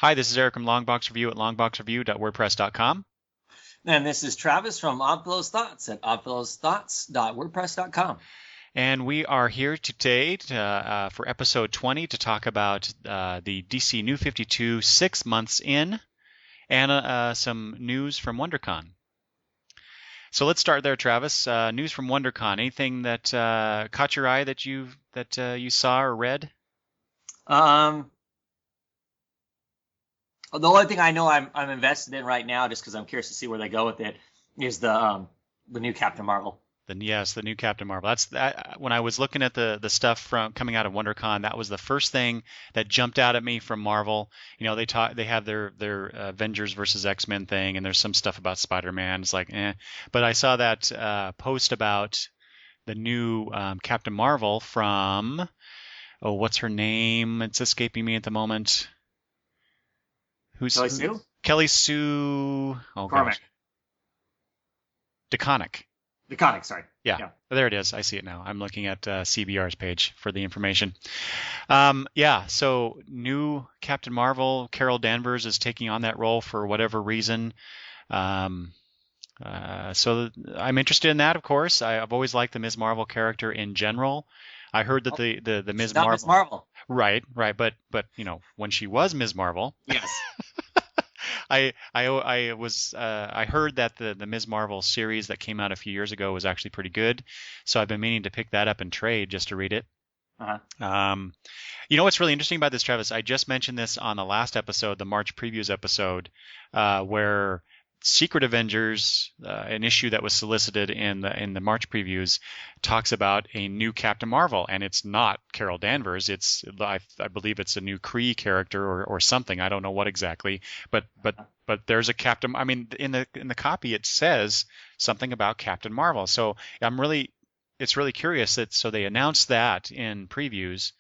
Hi, this is Eric from Longbox Review at longboxreview.wordpress.com. And this is Travis from Oddfellow's Thoughts at oddfellowsthoughts.wordpress.com. And we are here today for episode 20 to talk about the DC New 52 6 months in and some news from WonderCon. So let's start there, Travis. News from WonderCon. Anything that caught your eye that you saw or read? The only thing I know I'm invested in right now, just because I'm curious to see where they go with it, is the new Captain Marvel. The new Captain Marvel. That's that. When I was looking at the stuff from coming out of WonderCon, that was the first thing that jumped out at me from Marvel. You know, they have their Avengers versus X-Men thing, and there's some stuff about Spider-Man. It's like, eh. But I saw that post about the new Captain Marvel from, what's her name? It's escaping me at the moment. Kelly Sue? Kelly Sue. Oh, Cormac. DeConnick. DeConnick, sorry. Yeah, there it is. I see it now. I'm looking at CBR's page for the information. So new Captain Marvel, Carol Danvers is taking on that role for whatever reason. So I'm interested in that, of course. I've always liked the Ms. Marvel character in general. I heard that the Ms. Marvel. Ms. Marvel. Right, but you know, when she was Ms. Marvel. Yes. I heard that the Ms. Marvel series that came out a few years ago was actually pretty good, so I've been meaning to pick that up and trade just to read it. Uh-huh. You know what's really interesting about this, Travis? I just mentioned this on the last episode, the March previews episode, where Secret Avengers, an issue that was solicited in the March previews, talks about a new Captain Marvel, and it's not Carol Danvers. I believe it's a new Kree character or something. I don't know what exactly, but there's a Captain. I mean, in the copy it says something about Captain Marvel. So it's really curious that so they announced that in previews,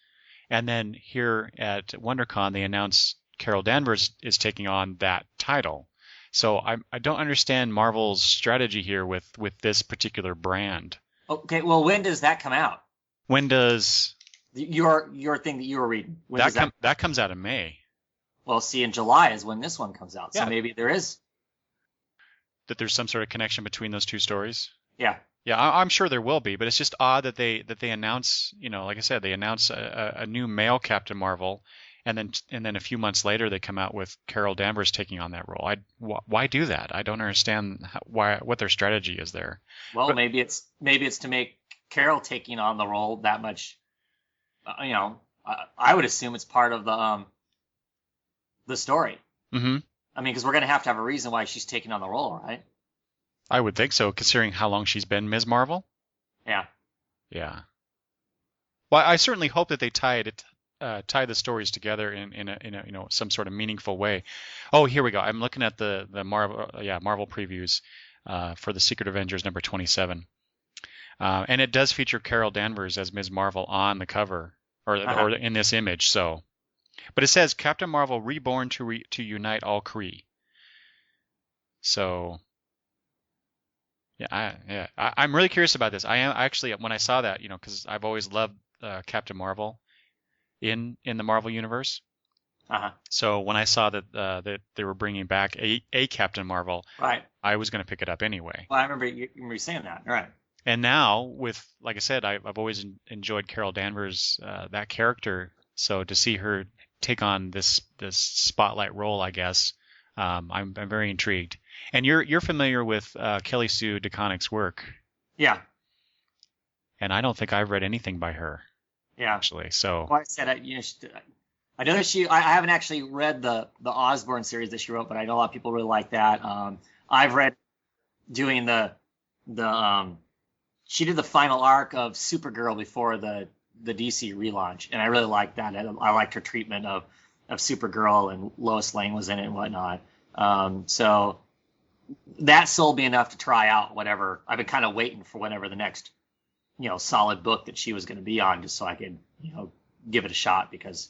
and then here at WonderCon they announced Carol Danvers is taking on that title. So I don't understand Marvel's strategy here with this particular brand. Okay, well, when does that come out? When does your thing that you were reading? That comes out in May. Well, see, in July is when this one comes out. So Yeah. maybe there is. That there's some sort of connection between those two stories. Yeah. Yeah, I'm sure there will be, but it's just odd that they announce, you know, like I said, they announce a new male Captain Marvel. And then a few months later, they come out with Carol Danvers taking on that role. Why do that? I don't understand what their strategy is there. Well, maybe it's to make Carol taking on the role that much. You know, I would assume it's part of the story. Mm-hmm. I mean, because we're going to have a reason why she's taking on the role, right? I would think so, considering how long she's been Ms. Marvel. Yeah. Yeah. Well, I certainly hope that they tie the stories together in a some sort of meaningful way. Oh, here we go. I'm looking at the Marvel previews for the Secret Avengers number 27, and it does feature Carol Danvers as Ms. Marvel on the cover or in this image. So, but it says Captain Marvel reborn to unite all Kree. So, I'm really curious about this. I am actually, when I saw that, you know, because I've always loved Captain Marvel in the Marvel universe. Uh-huh. So when I saw that they were bringing back a Captain Marvel, right, I was going to pick it up anyway. Well, I remember you saying that, right? And now with, like I said, I've always enjoyed Carol Danvers, that character. So to see her take on this spotlight role, I guess, I'm very intrigued. And you're familiar with Kelly Sue DeConnick's work. Yeah. And I don't think I've read anything by her. Yeah. Actually, so. Well, I said, I know that I haven't actually read the Osborn series that she wrote, but I know a lot of people really like that. I've read doing she did the final arc of Supergirl before the DC relaunch, and I really liked that. I liked her treatment of Supergirl, and Lois Lane was in it and whatnot. So that sold me enough to try out whatever. I've been kind of waiting for whenever the next, you know, solid book that she was going to be on, just so I could, you know, give it a shot, because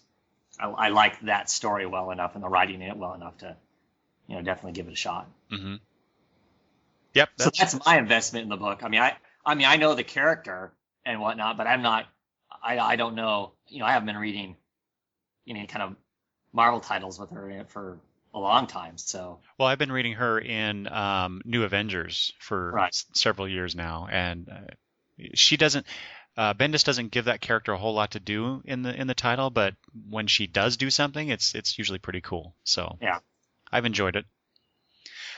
I liked that story well enough and the writing in it well enough to, you know, definitely give it a shot. Mm-hmm. Yep. So that's my investment in the book. I mean, I know the character and whatnot, but I don't know, you know, I haven't been reading any kind of Marvel titles with her in it for a long time. So Well, I've been reading her in New Avengers for right. several years now, and she doesn't. Bendis doesn't give that character a whole lot to do in the title, but when she does do something, it's usually pretty cool. So Yeah. I've enjoyed it.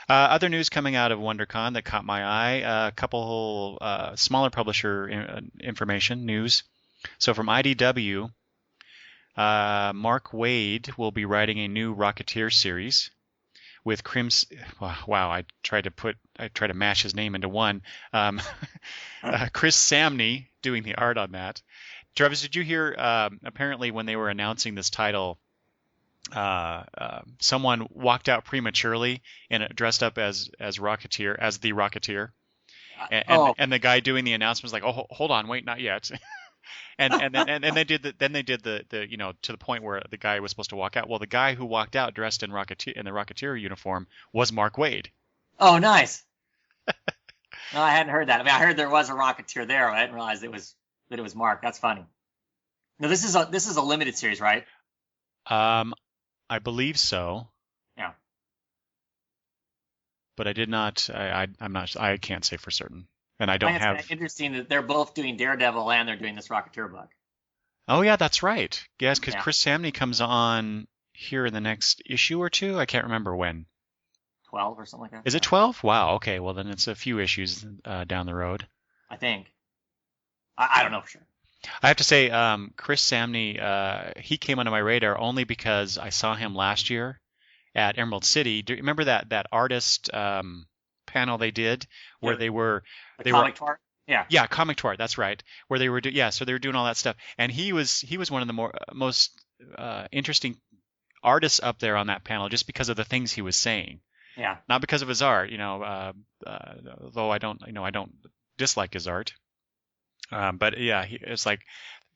Other news coming out of WonderCon that caught my eye: a couple smaller publisher information news. So from IDW, Mark Waid will be writing a new Rocketeer series with wow, I tried to mash his name into one. Chris Samney doing the art on that. Travis, did you hear? Apparently, when they were announcing this title, someone walked out prematurely and dressed up as Rocketeer, as the Rocketeer, and the guy doing the announcement was like, "Oh, hold on, wait, not yet." and they did the to the point where the guy was supposed to walk out. Well, the guy who walked out dressed in the Rocketeer uniform was Mark Waid. Oh, nice. No, I hadn't heard that. I mean, I heard there was a Rocketeer there. I didn't realize it was Mark. That's funny. No, this is a limited series, right? I believe so. Yeah. But I did not. I'm not. I can't say for certain, and I don't It's have. kind of interesting that they're both doing Daredevil and they're doing this Rocketeer book. Oh yeah, that's right. Yes, because Yeah. Chris Samney comes on here in the next issue or two. I can't remember when. 12 or something like that. Is it 12? Wow. Okay. Well, then it's a few issues down the road. I think. I don't know for sure. I have to say, Chris Samney, he came onto my radar only because I saw him last year at Emerald City. Do you remember that artist panel they did where Yeah, they were comic tour? Yeah. Yeah, Comic Tour, that's right. Where they were so they were doing all that stuff, and he was one of the most interesting artists up there on that panel just because of the things he was saying. Yeah. Not because of his art, though I don't dislike his art. But yeah, it's like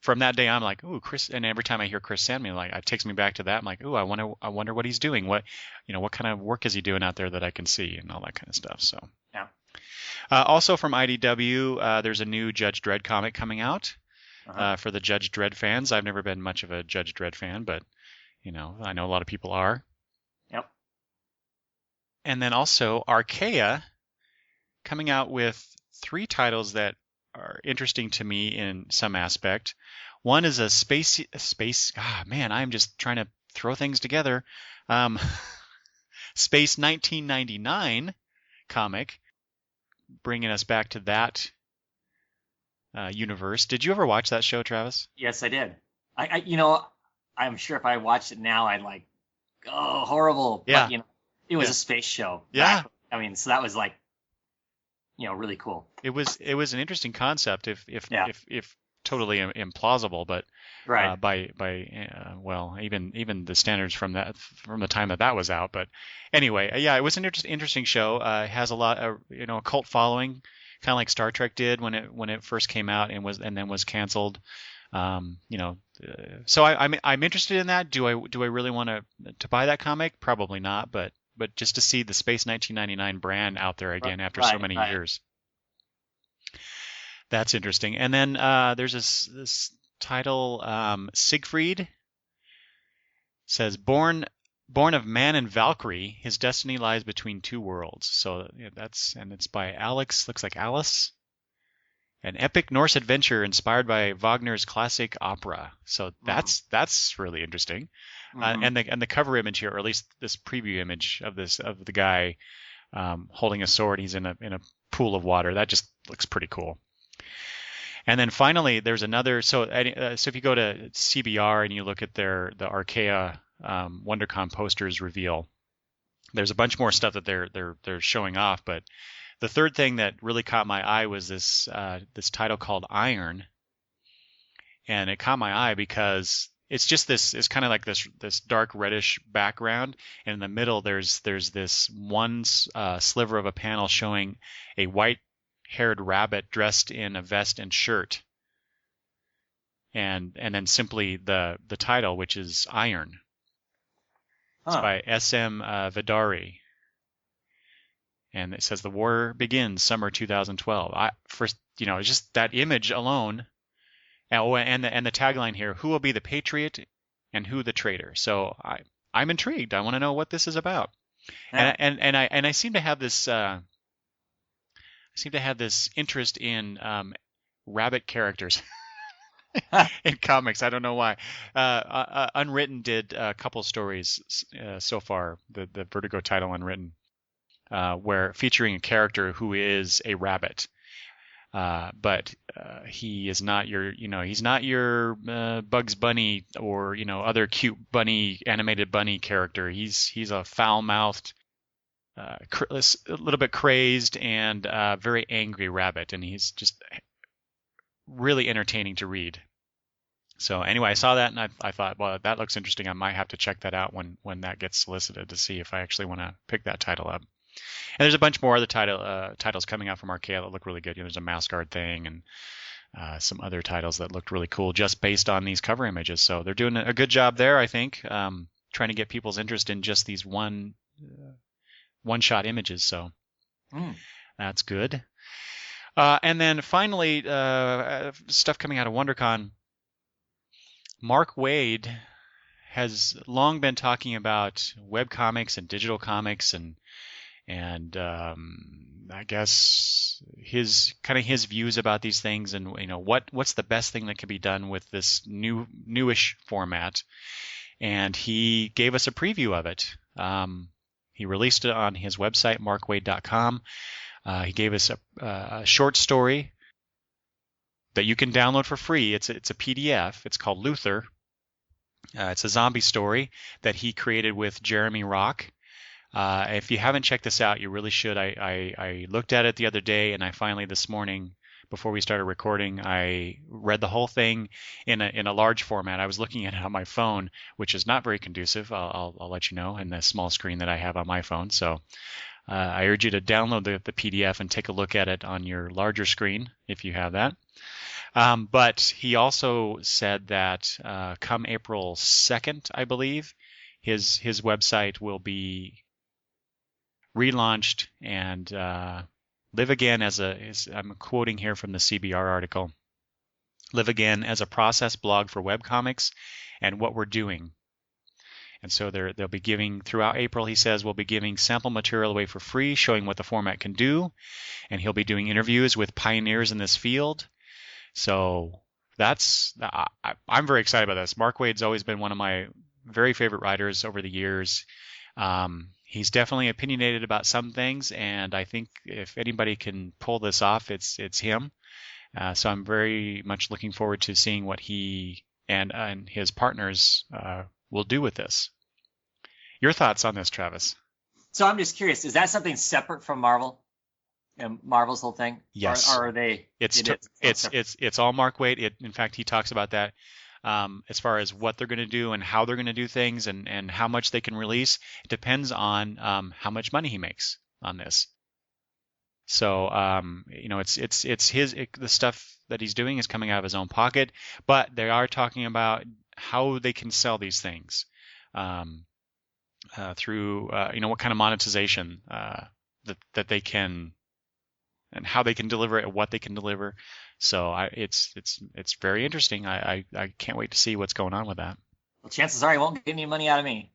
from that day I'm like, ooh, Chris, and every time I hear Chris Sandman, like it takes me back to that. I'm like, ooh, I wonder what he's doing. What kind of work is he doing out there that I can see and all that kind of stuff. So Yeah. Also from IDW, there's a new Judge Dredd comic coming out for the Judge Dredd fans. I've never been much of a Judge Dredd fan, but I know a lot of people are. Yep. And then also Archaea coming out with 3 titles that are interesting to me in some aspect. One is a space. Man, I'm just trying to throw things together. Space 1999 comic, bringing us back to that universe. Did you ever watch that show, Travis? Yes, I did. I'm sure if I watched it now, I'd like, oh, horrible. Yeah. But, it was a space show. Yeah. So that was like, really cool. It was an interesting concept, if totally implausible, but Right. Well, even the standards from the time that was out. But anyway, yeah, it was an interesting show. It has a lot of a cult following, kind of like Star Trek did when it first came out and then was canceled. So I'm interested in that. Do I really want to buy that comic? Probably not, but just to see the Space 1999 brand out there again after so many years. That's interesting. And then there's this title, Siegfried. Says, born of man and Valkyrie, his destiny lies between 2 worlds. So it's by Alex. Looks like Alice. An epic Norse adventure inspired by Wagner's classic opera. So that's really interesting. And the cover image here, or at least this preview image of the guy holding a sword. He's in a pool of water. That just looks pretty cool. And then finally, there's another. So if you go to CBR and you look at the Archaea WonderCon posters reveal, there's a bunch more stuff that they're showing off. But the third thing that really caught my eye was this title called Iron, and it caught my eye because it's just this. It's kind of like this dark reddish background, and in the middle there's this one sliver of a panel showing a white-haired rabbit dressed in a vest and shirt, and then simply the title, which is Iron. It's by S.M. Vidari. And it says the war begins summer 2012. Just that image alone, and the tagline here: who will be the patriot and who the traitor? So I'm intrigued. I want to know what this is about. Yeah. And I seem to have this interest in rabbit characters in comics. I don't know why. Unwritten did a couple stories so far. The Vertigo title Unwritten, where featuring a character who is a rabbit. But he is not he's not your Bugs Bunny or other cute bunny animated bunny character. He's a foul-mouthed, a little bit crazed and very angry rabbit, and he's just really entertaining to read. So anyway, I saw that and I thought, well, that looks interesting. I might have to check that out when that gets solicited to see if I actually want to pick that title up. And there's a bunch more other titles coming out from Archaea that look really good. There's a Masquerade thing and some other titles that looked really cool just based on these cover images. So they're doing a good job there, I think, trying to get people's interest in just these one-shot images. So that's good. And then finally, stuff coming out of WonderCon. Mark Waid has long been talking about webcomics and digital comics and I guess his views about these things and what's the best thing that can be done with this newish format. And he gave us a preview of it. He released it on his website, markwade.com. He gave us a short story that you can download for free. It's a PDF. It's called Luther. It's a zombie story that he created with Jeremy Rock. If you haven't checked this out, you really should. I looked at it the other day, and I finally this morning, before we started recording, I read the whole thing in a large format. I was looking at it on my phone, which is not very conducive. I'll let you know, in the small screen that I have on my phone. So I urge you to download the PDF and take a look at it on your larger screen if you have that. But he also said that come April 2nd, I believe, his website will be relaunched and live again I'm quoting here from the CBR article, live again as a process blog for webcomics and what we're doing. And so they'll be giving, throughout April, he says, we'll be giving sample material away for free, showing what the format can do. And he'll be doing interviews with pioneers in this field. So I'm very excited about this. Mark Waid's always been one of my very favorite writers over the years. He's definitely opinionated about some things, and I think if anybody can pull this off, it's him. So I'm very much looking forward to seeing what he and his partners will do with this. Your thoughts on this, Travis? So I'm just curious, is that something separate from Marvel and Marvel's whole thing? Yes. Or are they? It's all Mark Waid. In fact, he talks about that. As far as what they're going to do and how they're going to do things and how much they can release, it depends on how much money he makes on this. So the stuff that he's doing is coming out of his own pocket, but they are talking about how they can sell these things through what kind of monetization that they can and how they can deliver it and what they can deliver. So it's very interesting. I can't wait to see what's going on with that. Well, chances are he won't get any money out of me.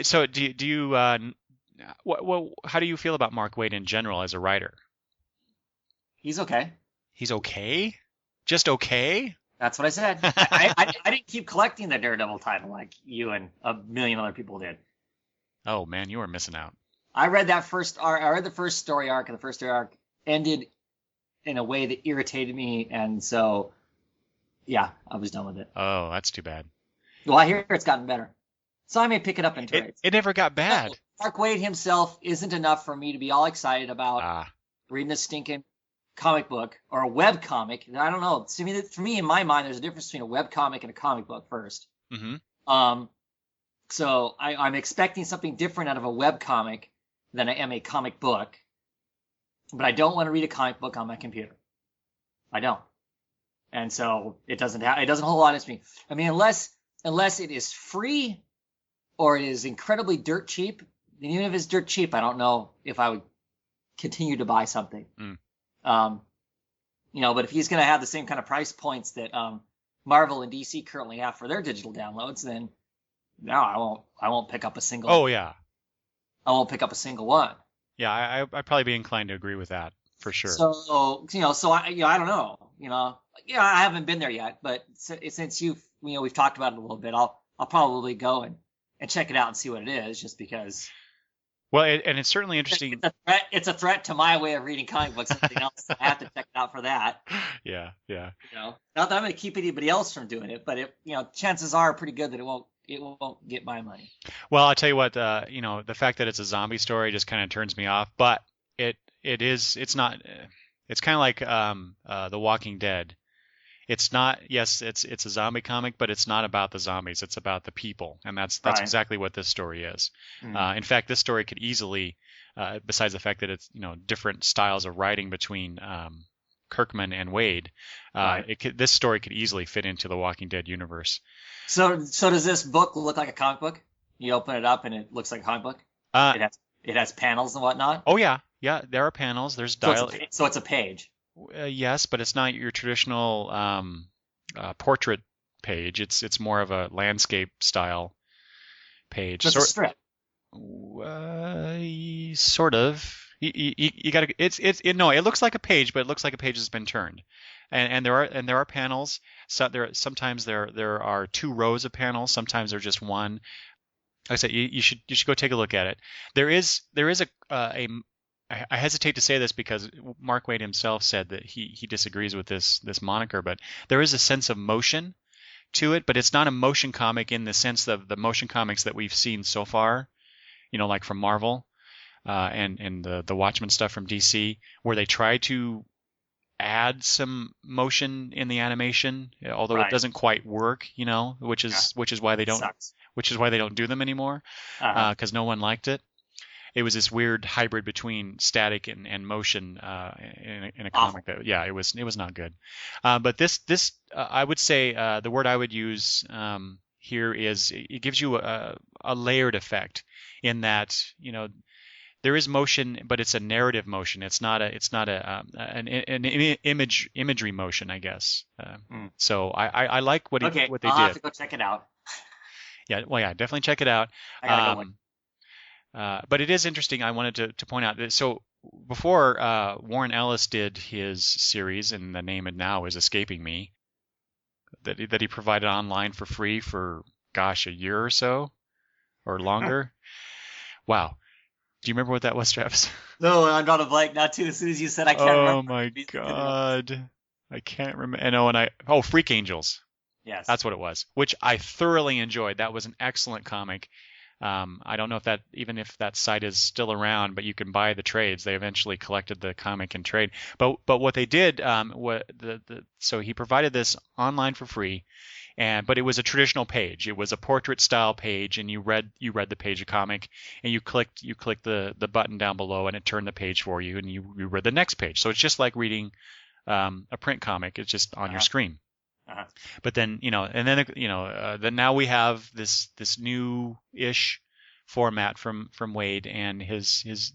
So do you how do you feel about Mark Waid in general as a writer? He's okay. He's okay? Just okay? That's what I said. I didn't keep collecting the Daredevil title like you and a million other people did. Oh man, you were missing out. I read the first story arc, and the first story arc ended in a way that irritated me, and so yeah, I was done with it. Oh, that's too bad. Well, I hear it's gotten better, so I may pick it up in trades. It never got bad. Mark Waid himself isn't enough for me to be all excited about reading a stinking comic book or a web comic. I don't know. For me, in my mind, there's a difference between a web comic and a comic book first. Mm-hmm. So I'm expecting something different out of a web comic than I am a comic book. But I don't want to read a comic book on my computer. I don't. And so it doesn't hold a lot against me. I mean, unless it is free or it is incredibly dirt cheap. And even if it's dirt cheap, I don't know if I would continue to buy something. But if he's going to have the same kind of price points that Marvel and DC currently have for their digital downloads, then no, I won't pick up a Oh single. yeah, I won't pick up a single one. yeah. I'd probably be inclined to agree with that for sure. So so I don't know. I haven't been there yet, but since we've talked about it a little bit, I'll probably go and check it out and see what it is, just because Well, and it's certainly interesting. it's a threat to my way of reading comic books. Something else, I have to check it out for that. Yeah, yeah. Not that I'm going to keep anybody else from doing it, but chances are pretty good that it won't get my money. Well, I'll tell you what. The fact that it's a zombie story just kind of turns me off. But it's not. It's kind of like The Walking Dead. It's not. Yes, it's a zombie comic, but it's not about the zombies. It's about the people, and that's Right. exactly what this story is. Mm. In fact, this story could easily, besides the fact that it's different styles of writing between Kirkman and Wade, Right. this story could easily fit into the Walking Dead universe. So does this book look like a comic book? You open it up and it looks like a comic book. Uh, It has panels and whatnot. oh yeah, yeah. There are panels. There's dial. So it's a page. Yes, but it's not your traditional portrait page. It's more of a landscape style page. It's a strip. Sort of. You got to. No. It looks like a page, but it looks like a page that's been turned. And there are panels. So sometimes there are 2 rows of panels. Sometimes there's just one. Like I said, you should go take a look at it. There is a I hesitate to say this because Mark Waid himself said that he disagrees with this moniker, but there is a sense of motion to it, but it's not a motion comic in the sense of the motion comics that we've seen so far, like from Marvel and the Watchmen stuff from DC, where they try to add some motion in the animation, although it Right. doesn't quite work, which is why they don't Sucks. do them anymore, because no one liked it. It was this weird hybrid between static and motion in a comic that it was not good. But this I would say the word I would use here is it gives you a layered effect in that there is motion, but it's a narrative motion. It's not an imagery motion, I guess. So I like what Okay, what they I'll did. have to go check it out. Yeah, well, yeah, definitely check it out. I gotta go look. But it is interesting. I wanted to point out that so before Warren Ellis did his series, and the name now is escaping me, that he provided online for free for a year or so or longer. Wow. Do you remember what that was, Travis? No, I'm drawing a blank now too. As soon as you said, I can't remember. Oh my God. I can't remember. Freak Angels. Yes. That's what it was, which I thoroughly enjoyed. That was an excellent comic. I don't know if that site is still around, but you can buy the trades. They eventually collected the comic and trade. But what they did, so he provided this online for free, but it was a traditional page. It was a portrait style page, and you read the page of comic, and you clicked the button down below, and it turned the page for you, and you read the next page. So it's just like reading a print comic. It's just on your screen. But then then now we have this new-ish format from Wade and his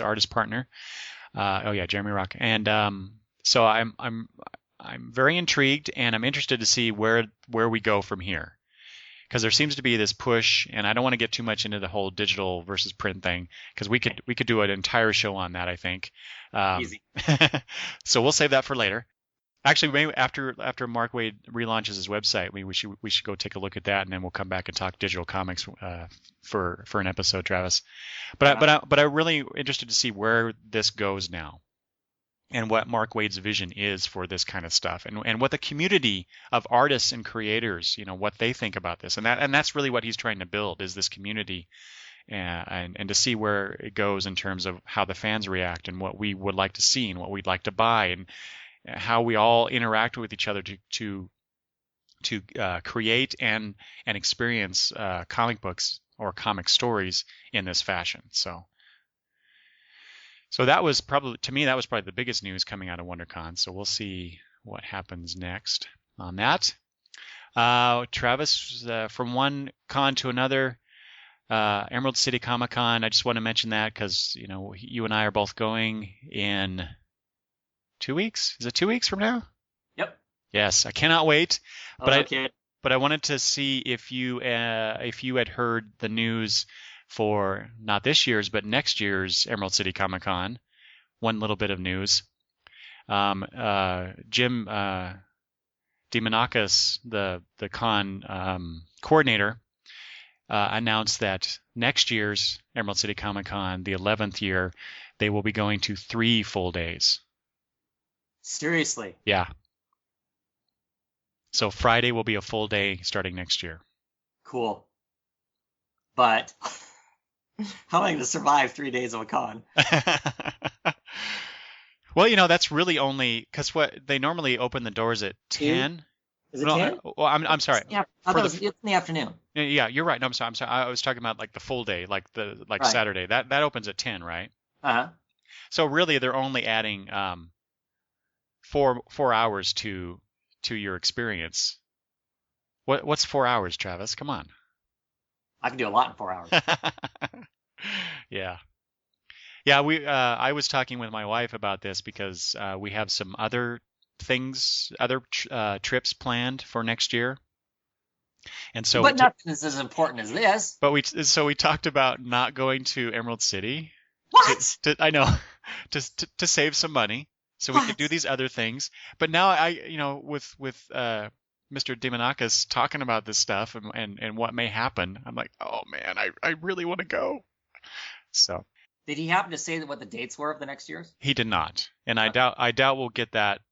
artist partner. Jeremy Rock. And so I'm very intrigued, and I'm interested to see where we go from here, because there seems to be this push, and I don't want to get too much into the whole digital versus print thing, because we could do an entire show on that, I think. Easy. So we'll save that for later. Actually, maybe after Mark Waid relaunches his website, we should go take a look at that, and then we'll come back and talk digital comics for an episode, Travis. But I'm really interested to see where this goes now, and what Mark Waid's vision is for this kind of stuff, and what the community of artists and creators, what they think about this, and that's really what he's trying to build, is this community, and to see where it goes in terms of how the fans react, and what we would like to see, and what we'd like to buy, and how we all interact with each other to create and experience comic books or comic stories in this fashion. So that was probably the biggest news coming out of WonderCon. So we'll see what happens next on that. Travis, from one con to another, Emerald City Comic Con. I just want to mention that because you and I are both going in 2 weeks. Is it 2 weeks from now? Yep. Yes, I cannot wait. Oh, But no I kid. but I wanted to see if you had heard the news for not this year's but next year's Emerald City Comic Con. One little bit of news. Jim Demonakis, the con coordinator, announced that next year's Emerald City Comic Con, the 11th year, they will be going to 3 full days. Seriously. Yeah. So Friday will be a full day starting next year. Cool. But how am I going to survive 3 days of a con? Well, that's really only because what they normally open the doors at 10. Is it No, 10? well, I'm sorry. Yeah, I thought it's in the afternoon. Yeah, you're right. No, I'm sorry. I'm sorry. I was talking about like the full day, like Right. Saturday. That opens at 10, right? Uh-huh. So really, they're only adding 4 hours to your experience. What's 4 hours, Travis? Come on. I can do a lot in 4 hours. Yeah. Yeah, I was talking with my wife about this because we have some other things, other trips planned for next year, and so But nothing is as important as this. so we talked about not going to Emerald City. What? I know, to save some money, so we could do these other things. But now with Mr. Demonakis talking about this stuff and what may happen, I'm like, oh man, I really want to go. So. Did he happen to say what the dates were of the next year's? He did not, and Okay. I doubt we'll get that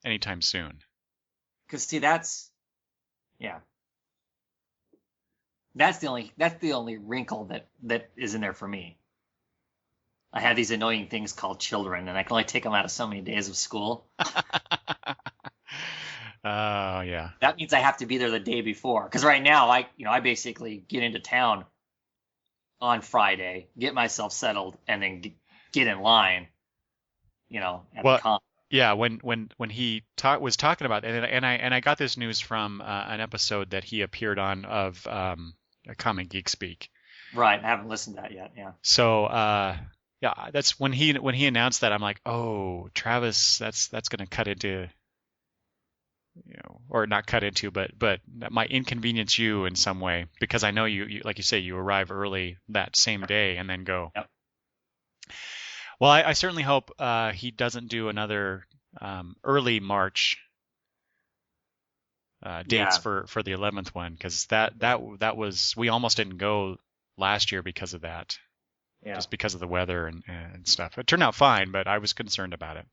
anytime soon. Because see, that's the only wrinkle that is in there for me. I have these annoying things called children, and I can only take them out of so many days of school. Oh yeah. That means I have to be there the day before. Because right now, I basically get into town on Friday, get myself settled, and then get in line. At the con. Yeah, when he was talking about it, and I got this news from an episode that he appeared on of a Comic Geek Speak. Right, I haven't listened to that yet. Yeah. So yeah, that's when he announced that. I'm like, oh, Travis, that's going to cut into, or not cut into, but that might inconvenience you in some way because I know you like you say, you arrive early that same day and then go. Yep. Well, I certainly hope he doesn't do another early March dates for the 11th one because that was, we almost didn't go last year because of that. Yeah. Just because of the weather and stuff. It turned out fine, but I was concerned about it.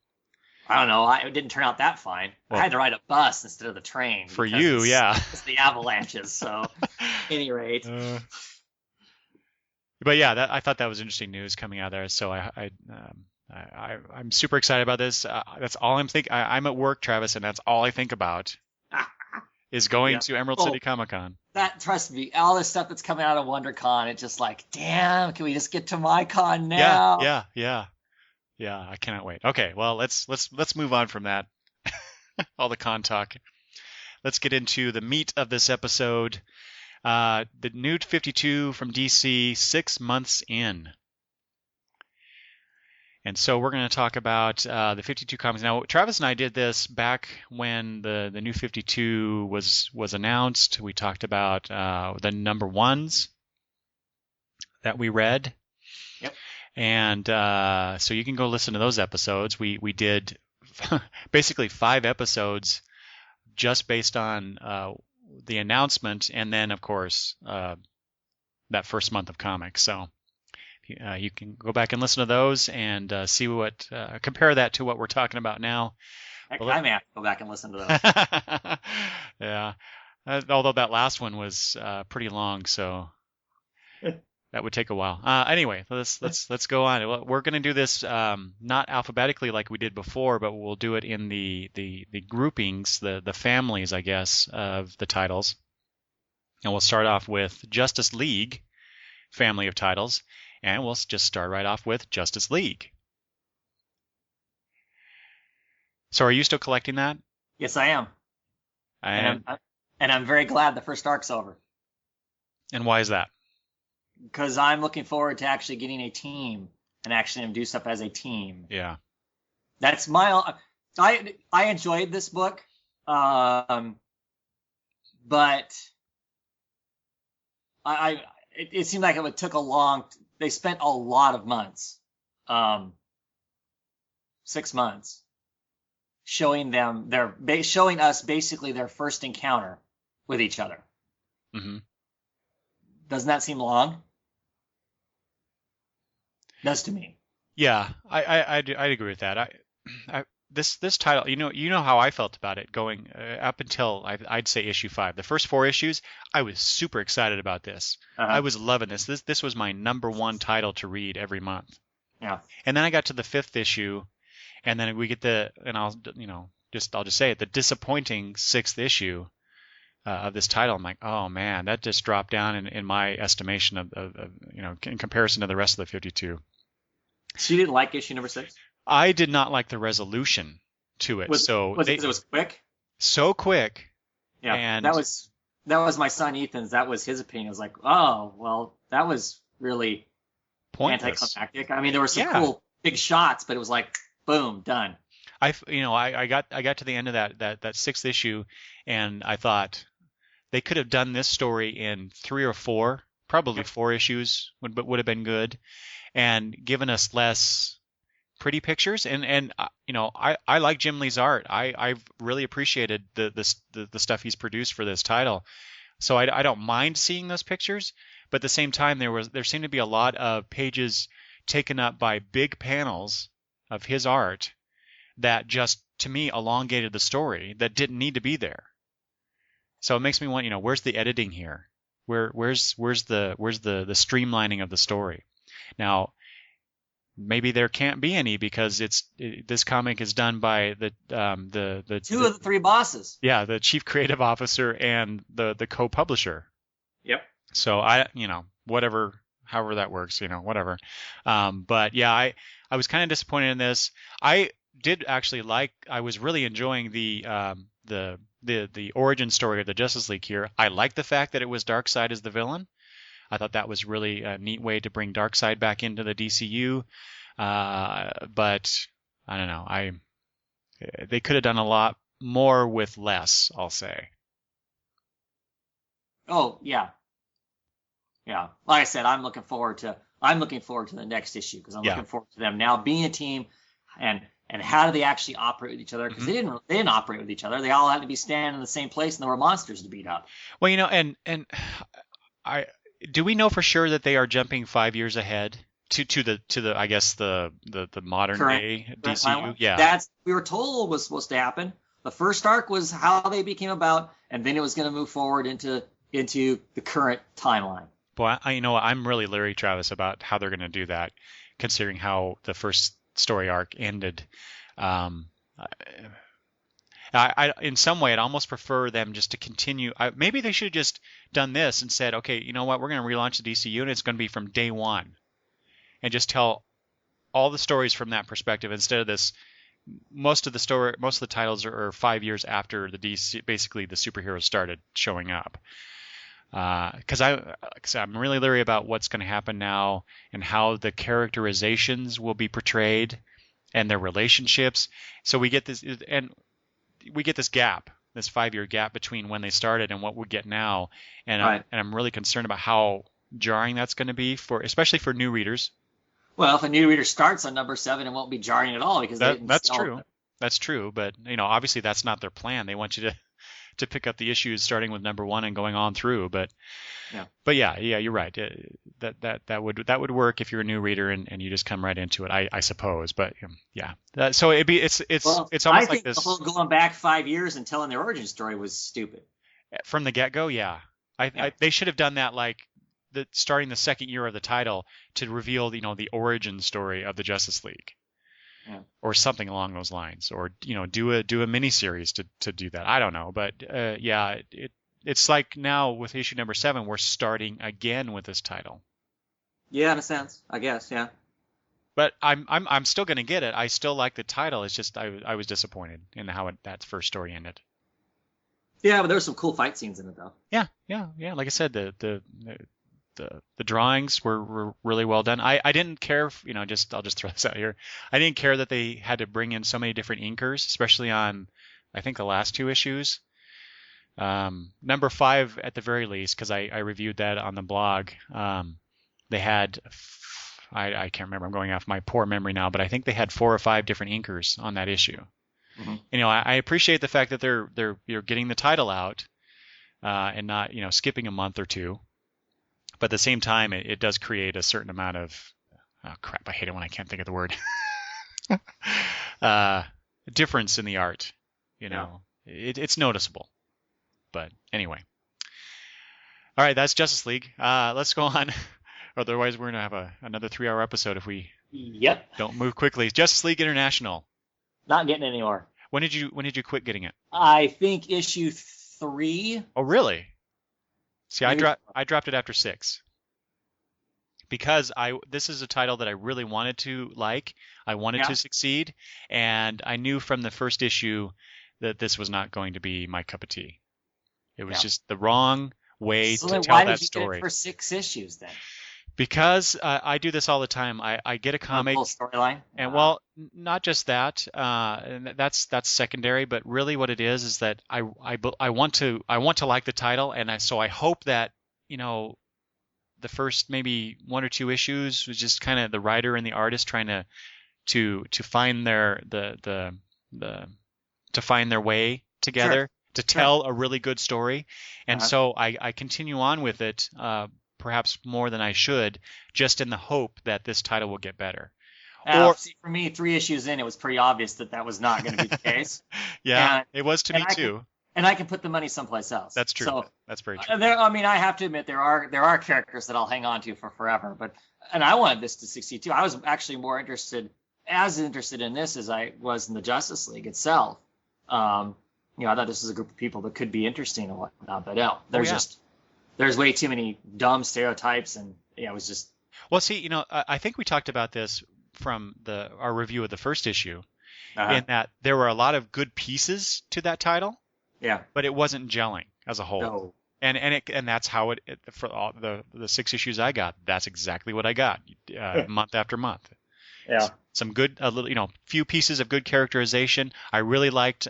I don't know. It didn't turn out that fine. Well, I had to ride a bus instead of the train. For you, yeah. It's the avalanches. So, at any rate. But yeah, I thought that was interesting news coming out there. So I'm super excited about this. That's all I'm thinking. I'm at work, Travis, and that's all I think about is going to Emerald City Comic Con. Trust me, all this stuff that's coming out of WonderCon, it's just like, damn, can we just get to my con now? Yeah. I cannot wait. Okay, well let's move on from that. All the con talk. Let's get into the meat of this episode. The new 52 from DC, 6 months in. And so we're going to talk about the 52 comics. Now, Travis and I did this back when the new 52 was announced. We talked about the number ones that we read. Yep. And so you can go listen to those episodes. We did basically 5 episodes just based on the announcement, and then of course that first month of comics. So you can go back and listen to those and see what compare that to what we're talking about now. I may have to go back and listen to those. Yeah, although that last one was pretty long, so that would take a while. Anyway, let's go on. We're going to do this not alphabetically like we did before, but we'll do it in the groupings, the families, I guess, of the titles. And we'll start off with Justice League family of titles, and we'll just start right off with Justice League. So are you still collecting that? Yes, I am. And I'm very glad the first arc's over. And why is that? Because I'm looking forward to actually getting a team and actually do stuff as a team. Yeah. That's I enjoyed this book, but it seemed like it took a long. They spent a lot of months, 6 months, showing us basically their first encounter with each other. Mm-hmm. Doesn't that seem long? Does to me. Yeah, I'd agree with that. This title, you know how I felt about it going up until I'd say issue 5. The first 4 issues, I was super excited about this. I was loving this. This was my number 1 title to read every month. Yeah. And then I got to the 5th issue, and then we get I'll just say it, the disappointing 6th issue of this title. I'm like, oh man, that just dropped down in my estimation of in comparison to the rest of the 52. So you didn't like issue number 6? I did not like the resolution to it. Was it because it was quick? So quick. Yeah, and that was my son Ethan's. That was his opinion. I was like, oh, well, that was really pointless. Anticlimactic. I mean, there were some cool big shots, but it was like, boom, done. I got to the end of that 6th issue, and I thought they could have done this story in 3 or 4, probably 4 issues would have been good, and given us less pretty pictures. And I like Jim Lee's art. I've really appreciated the stuff he's produced for this title, so I don't mind seeing those pictures. But at the same time, there seemed to be a lot of pages taken up by big panels of his art that just, to me, elongated the story that didn't need to be there. So it makes me want, where's the editing here? Where's the streamlining of the story? Now, maybe there can't be any because this comic is done by the 2 of the 3 bosses. Yeah, the chief creative officer and the co-publisher. Yep. So whatever, however that works, whatever. But yeah, I was kind of disappointed in this. I did actually I was really enjoying the origin story of the Justice League here. I like the fact that it was Darkseid as the villain. I thought that was really a neat way to bring Darkseid back into the DCU. But I don't know. They could have done a lot more with less, I'll say. Oh, yeah. Yeah. Like I said, I'm looking forward to the next issue because I'm looking forward to them now being a team and how do they actually operate with each other? Because they didn't operate with each other. They all had to be standing in the same place, and there were monsters to beat up. Well, and do we know for sure that they are jumping 5 years ahead to the I guess the modern day DCU? Yeah, that's we were told was supposed to happen. The first arc was how they became about, and then it was going to move forward into the current timeline. Boy, I'm really leery, Travis, about how they're going to do that, considering how the first story arc ended. In some way, I'd almost prefer them just to continue. Maybe they should have just done this and said, okay, you know what, we're going to relaunch the DCU, and it's going to be from day one, and just tell all the stories from that perspective instead of this. Most of the titles are 5 years after the DC, basically the superheroes started showing up. Because I'm really leery about what's going to happen now and how the characterizations will be portrayed and their relationships. So we get this gap, this 5-year gap between when they started and what we get now, and right. I'm really concerned about how jarring that's going to be especially for new readers. Well, if a new reader starts on number 7, it won't be jarring at all because that's true. That's true, but obviously that's not their plan. They want you to pick up the issues starting with number 1 and going on through. But yeah, you're right. That would work if you're a new reader and you just come right into it, I suppose. But yeah, so it's almost I like think this. The whole going back 5 years and telling their origin story was stupid From the get-go. Yeah, they should have done that like starting the second year of the title to reveal the origin story of the Justice League. Yeah. Or something along those lines, or do a mini series to do that. I don't know, but it's like now with issue number 7, we're starting again with this title. Yeah, in a sense, I guess. Yeah. But I'm still gonna get it. I still like the title. It's just I was disappointed in how that first story ended. Yeah, but there were some cool fight scenes in it though. Yeah. Like I said, the the drawings were really well done. I didn't care, I'll just throw this out here. I didn't care that they had to bring in so many different inkers, especially on, I think, the last two issues. Number 5 at the very least, because I reviewed that on the blog. They had, I can't remember. I'm going off my poor memory now, but I think they had 4 or 5 different inkers on that issue. Mm-hmm. I appreciate the fact that you're getting the title out and not skipping a month or two. But at the same time, it does create a certain amount of, oh crap, I hate it when I can't think of the word, difference in the art. It's noticeable. But anyway. All right, that's Justice League. Let's go on. Otherwise, we're going to have another 3-hour episode if we don't move quickly. Justice League International. Not getting anywhere. When did you quit getting it? I think issue 3. Oh, really? See, I dropped it after 6 because this is a title that I really wanted to like. I wanted to succeed, and I knew from the first issue that this was not going to be my cup of tea. It was just the wrong way to tell that story. Why did you get it for 6 issues then? Because I do this all the time. I get a comic, storyline, and well, not just that. And that's secondary, but really what it is that I want to like the title, and so I hope that the first maybe 1 or 2 issues was just kind of the writer and the artist trying to find their to find their way together to tell a really good story, and so I continue on with it. Perhaps more than I should, just in the hope that this title will get better. See, for me, 3 issues in, it was pretty obvious that was not going to be the case. It was to me too. And I can put the money someplace else. That's true. So, that's very true. I have to admit there are characters that I'll hang on to for forever. And I wanted this to succeed too. I was actually as interested in this as I was in the Justice League itself. I thought this was a group of people that could be interesting and whatnot. But there's way too many dumb stereotypes, and it was just. Well, see, I think we talked about this from our review of the first issue, in that there were a lot of good pieces to that title. Yeah. But it wasn't gelling as a whole. No. And that's how it for all the 6 issues I got. That's exactly what I got, month after month. Yeah. Some good, few pieces of good characterization. I really liked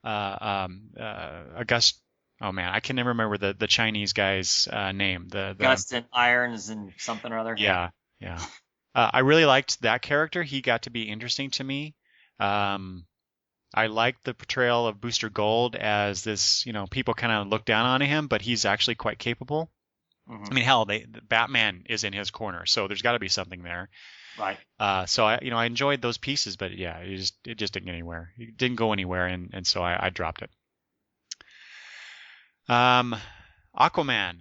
August. Oh man, I can never remember the Chinese guy's name. The Augustin Irons and something or other. Yeah. I really liked that character. He got to be interesting to me. I liked the portrayal of Booster Gold as this, people kind of look down on him, but he's actually quite capable. Mm-hmm. I mean, hell, Batman is in his corner, so there's got to be something there. Right. So I enjoyed those pieces, but yeah, it just didn't get anywhere. It didn't go anywhere, and so I dropped it. Aquaman.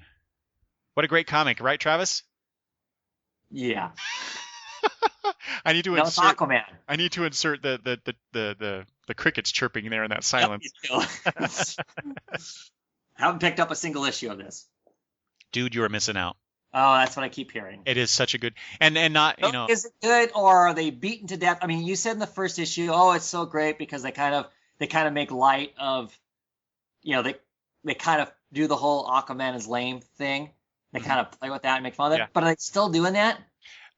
What a great comic, right, Travis? Yeah. I need to insert Aquaman. I need to insert the crickets chirping there in that silence. Haven't picked up a single issue of this. Dude, you are missing out. Oh, that's what I keep hearing. It is such a good and not Is it good, or are they beaten to death? I mean, you said in the first issue, it's so great because they kind of make light of, they kind of do the whole Aquaman is lame thing. They kind of play with that and make fun of it. But are they still doing that?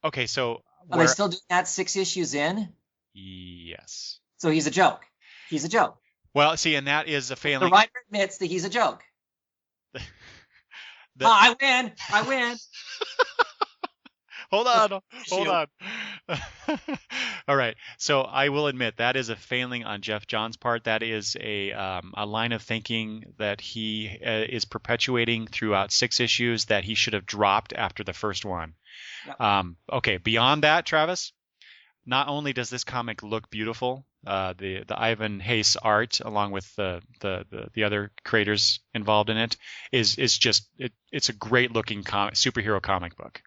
Okay, so are they still doing that 6 issues in? Yes. So he's a joke. He's a joke. Well, see, and that is a failing. The writer admits that he's a joke. I win. Hold on. All right. So I will admit that is a failing on Jeff John's part. That is a line of thinking that he is perpetuating throughout 6 issues that he should have dropped after the first one. Yep. Okay. Beyond that, Travis, not only does this comic look beautiful, the Ivan Hayes art, along with the other creators involved in it, is just it's a great looking superhero comic book.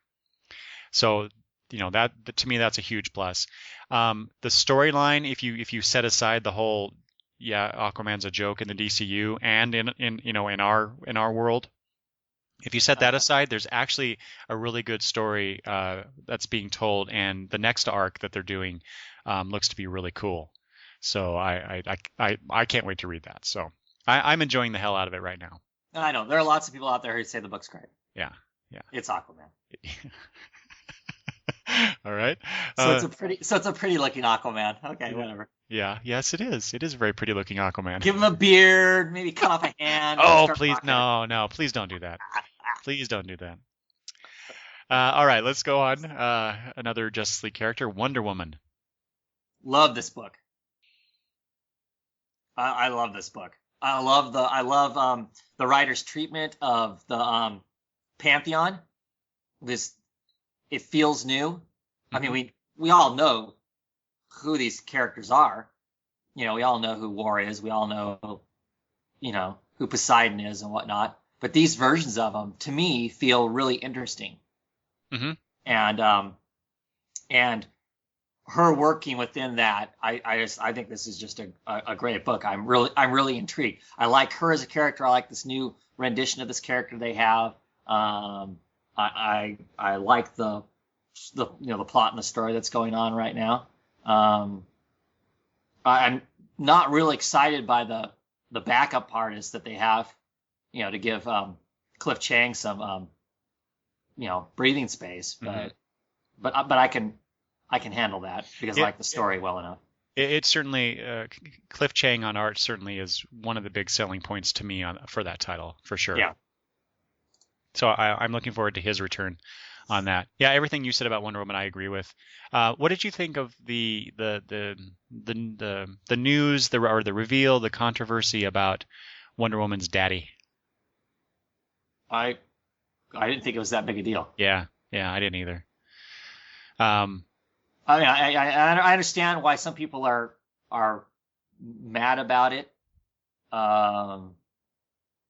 So that to me that's a huge plus. The storyline, if you set aside the whole Aquaman's a joke in the DCU and in our world, if you set that aside, there's actually a really good story that's being told, and the next arc that they're doing looks to be really cool. So I can't wait to read that. So I'm enjoying the hell out of it right now. I know there are lots of people out there who say the book's great. Yeah. Yeah. It's Aquaman. All right. So it's a pretty looking Aquaman. Okay, Yeah. whatever. Yeah. Yes, it is. It is a very pretty looking Aquaman. Give him a beard, maybe cut off a hand. Oh, start please, rocking. no, please don't do that. Please don't do that. All right, let's go on. Another Justice League character, Wonder Woman. Love this book. I love this book. I love the writer's treatment of the Pantheon. It feels new. I mean, we all know who these characters are. We all know who War is. We all know, who Poseidon is and whatnot. But these versions of them, to me, feel really interesting. Mm-hmm. And her working within that, I think this is just a great book. I'm really intrigued. I like her as a character. I like this new rendition of this character they have. I like the plot and the story that's going on right now. I'm not really excited by the backup artist that they have, to give Cliff Chang some breathing space. But I can handle that because I like the story well enough. It certainly Cliff Chang on art certainly is one of the big selling points to me for that title for sure. Yeah. So I'm looking forward to his return on that. Yeah, everything you said about Wonder Woman, I agree with. What did you think of the news, the reveal, the controversy about Wonder Woman's daddy? I didn't think it was that big a deal. Yeah, I didn't either. I mean, I understand why some people are mad about it.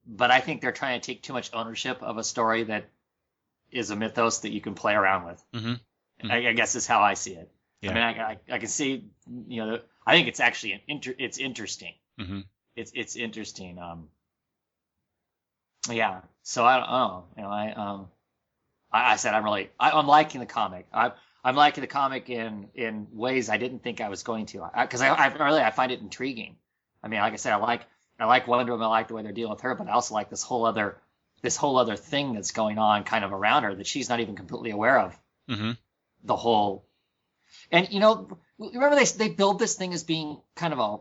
But I think they're trying to take too much ownership of a story that is a mythos that you can play around with. Mm-hmm. I guess is how I see it. Yeah. I mean, I can see, I think it's actually it's interesting. Mm-hmm. It's interesting. Yeah. So I don't know. I said I'm liking the comic. I'm liking the comic in ways I didn't think I was going to, because I find it intriguing. I mean, like I said, I like Wonder Woman. I like the way they're dealing with her, but I also like this whole other thing that's going on kind of around her that she's not even completely aware of. Mm-hmm. The whole, and remember they build this thing as being kind of a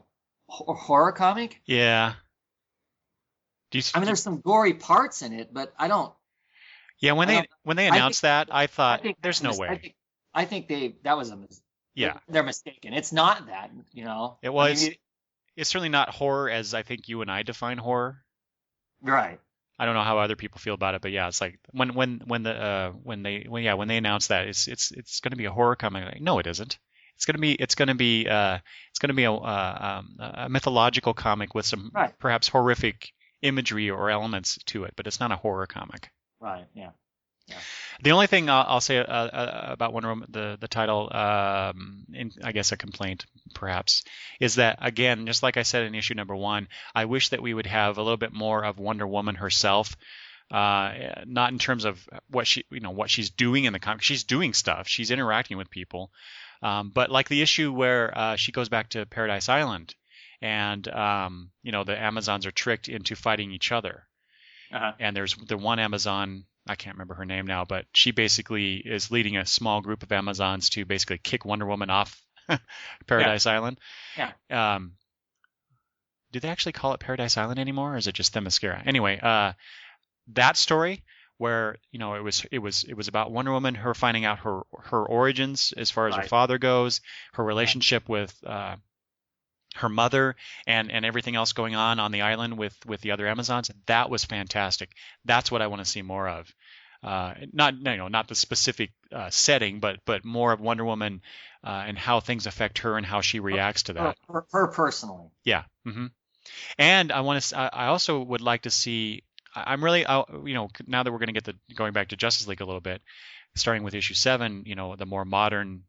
horror comic. Yeah. I mean, there's some gory parts in it, but I don't. Yeah, when they announced that, I thought there's no way. I think that was they're mistaken. It's not that, It was. It's certainly not horror as I think you and I define horror. Right. I don't know how other people feel about it, but yeah, it's like when they announced that it's going to be a horror comic. Like, no, it isn't. It's going to be a mythological comic with some perhaps horrific imagery or elements to it, but it's not a horror comic. Right. Yeah. Yeah. The only thing I'll say about Wonder Woman, the title, I guess a complaint perhaps, is that again, just like I said in issue number 1, I wish that we would have a little bit more of Wonder Woman herself. Not in terms of what she's doing in the comic. She's doing stuff. She's interacting with people. But like the issue where she goes back to Paradise Island, and the Amazons are tricked into fighting each other. Uh-huh. And there's the one Amazon, I can't remember her name now, but she basically is leading a small group of Amazons to basically kick Wonder Woman off Paradise Island. Yeah. Do they actually call it Paradise Island anymore, or is it just Themyscira? Anyway, that story where it was about Wonder Woman, her finding out her origins as far as her father goes, her relationship with her mother, and everything else going on the island with the other Amazons. That was fantastic. That's what I want to see more of. Not the specific setting, but more of Wonder Woman and how things affect her and how she reacts to that. Her personally. Yeah. Mm-hmm. And I also would like to see. I'm really, now that we're going to get going back to Justice League a little bit, starting with issue 7, the more modern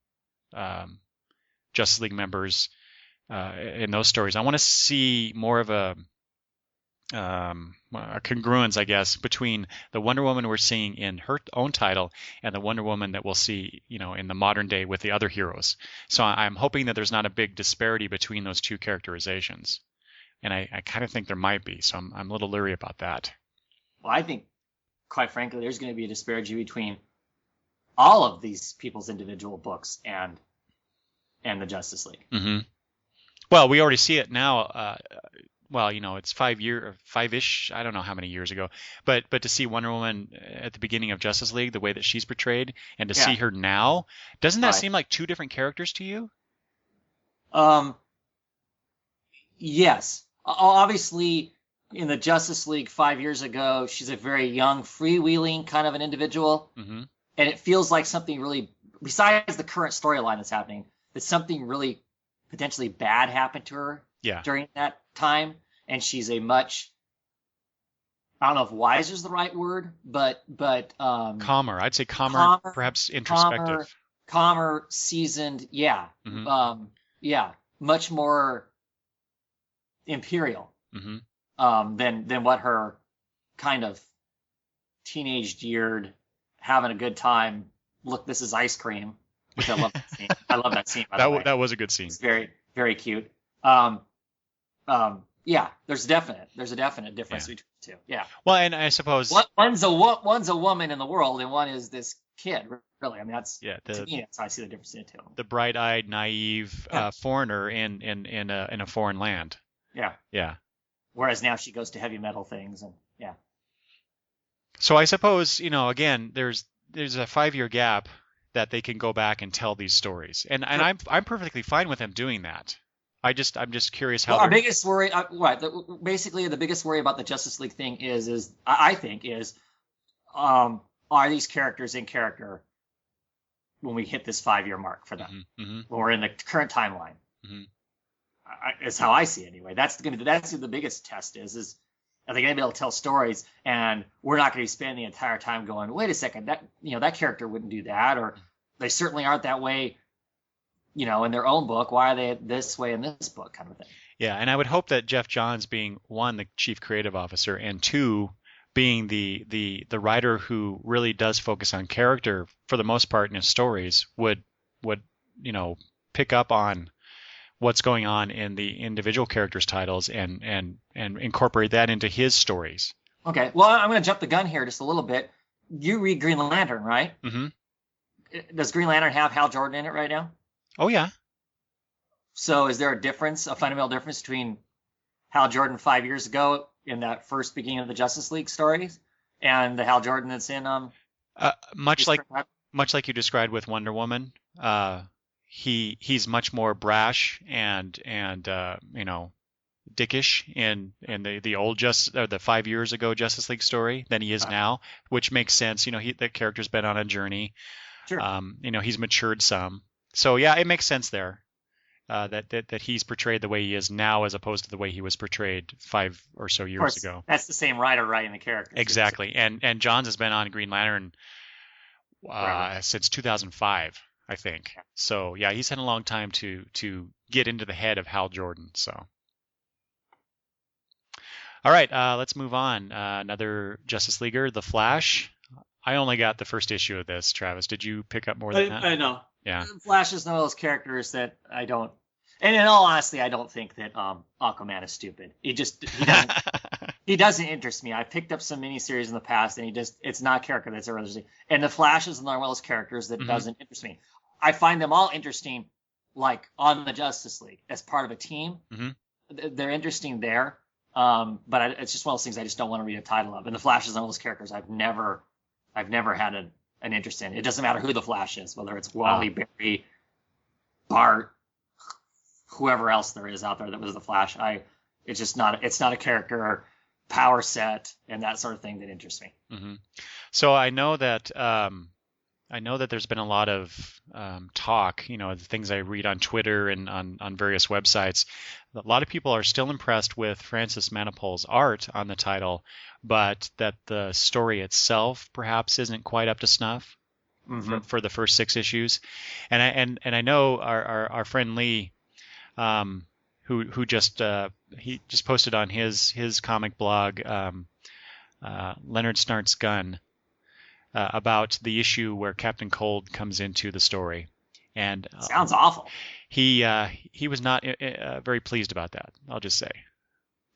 Justice League members in those stories. I want to see more of a congruence, I guess, between the Wonder Woman we're seeing in her own title and the Wonder Woman that we'll see, in the modern day with the other heroes. So I'm hoping that there's not a big disparity between those two characterizations. And I kind of think there might be, so I'm a little leery about that. Well, I think quite frankly, there's going to be a disparity between all of these people's individual books and the Justice League. Mm-hmm. Well, we already see it now. Well, it's 5-ish. I don't know how many years ago, but to see Wonder Woman at the beginning of Justice League, the way that she's portrayed, and to see her now, doesn't that seem like two different characters to you? Yes. Obviously, in the Justice League 5 years ago, she's a very young, freewheeling kind of an individual, Mm-hmm. and it feels like something really, besides the current storyline that's happening, that something really potentially bad happened to her during that time, and she's a much, I don't know if wiser is the right word, but calmer. I'd say calmer, perhaps introspective. Calmer, seasoned, Mm-hmm. Much more imperial Mm-hmm. than what her kind of teenage-yeared, having a good time. Look, this is ice cream, which I love that scene. I love that scene. By the way. That was a good scene. It's very, very cute. There's a definite difference between the two. Yeah. Well, and I suppose one's a woman in the world, and one is this kid. Really, I mean, to me, that's how I see the difference in the two. The bright-eyed, naive foreigner in a foreign land. Yeah. Yeah. Whereas now she goes to heavy metal things, and yeah. So I suppose again, there's a 5-year gap that they can go back and tell these stories, and I'm perfectly fine with them doing that. I'm just curious how. Well, our biggest worry, basically the biggest worry about the Justice League thing is I think are these characters in character when we hit this 5-year mark for them, mm-hmm. when we're in the current timeline. Mm-hmm. Is how I see it anyway. That's the biggest test is are they going to be able to tell stories, and we're not going to be spending the entire time going, wait a second, that character wouldn't do that, or they certainly aren't that way, in their own book. Why are they this way in this book, kind of thing? Yeah, and I would hope that Jeff Johns, being one, the chief creative officer, and two, being the writer who really does focus on character for the most part in his stories, would pick up on what's going on in the individual characters' titles and incorporate that into his stories. Okay, well, I'm going to jump the gun here just a little bit. You read Green Lantern, right? Mm-hmm. Does Green Lantern have Hal Jordan in it right now? Oh, yeah. So is there a fundamental difference between Hal Jordan 5 years ago in that first beginning of the Justice League stories and the Hal Jordan that's in much like you described with Wonder Woman, he's much more brash and dickish in the old the 5 years ago Justice League story than he is now, which makes sense. The character's been on a journey. Sure. He's matured some. So yeah, it makes sense there that he's portrayed the way he is now as opposed to the way he was portrayed 5 or so years ago. That's the same writer writing the character. Exactly. And Johns has been on Green Lantern since 2005, I think. So yeah, he's had a long time to get into the head of Hal Jordan. So. All right, let's move on. Another Justice Leaguer, The Flash. I only got the first issue of this, Travis. Did you pick up more than that? I know. Yeah. Flash is one of those characters that I don't. And in all honesty, I don't think that Aquaman is stupid. He doesn't. He doesn't interest me. I picked up some miniseries in the past, and it's not a character that's interesting. And the Flash is another one of those characters that doesn't interest me. I find them all interesting, like on the Justice League as part of a team. Mm-hmm. They're interesting there, but it's just one of those things I just don't want to read a title of. And the Flash is one of those characters I've never had an interest in. It doesn't matter who the Flash is, whether it's Wally, Barry, Bart, whoever else there is out there that was the Flash. It's not a character, power set, and that sort of thing that interests me. Mm-hmm. So I know that there's been a lot of talk, the things I read on Twitter and on various websites. A lot of people are still impressed with Francis Manapul's art on the title, but that the story itself perhaps isn't quite up to snuff for the first 6 issues. And I know our friend Lee, who just he just posted on his comic blog, Leonard Snart's Gun, about the issue where Captain Cold comes into the story, and sounds awful. He was not very pleased about that. I'll just say.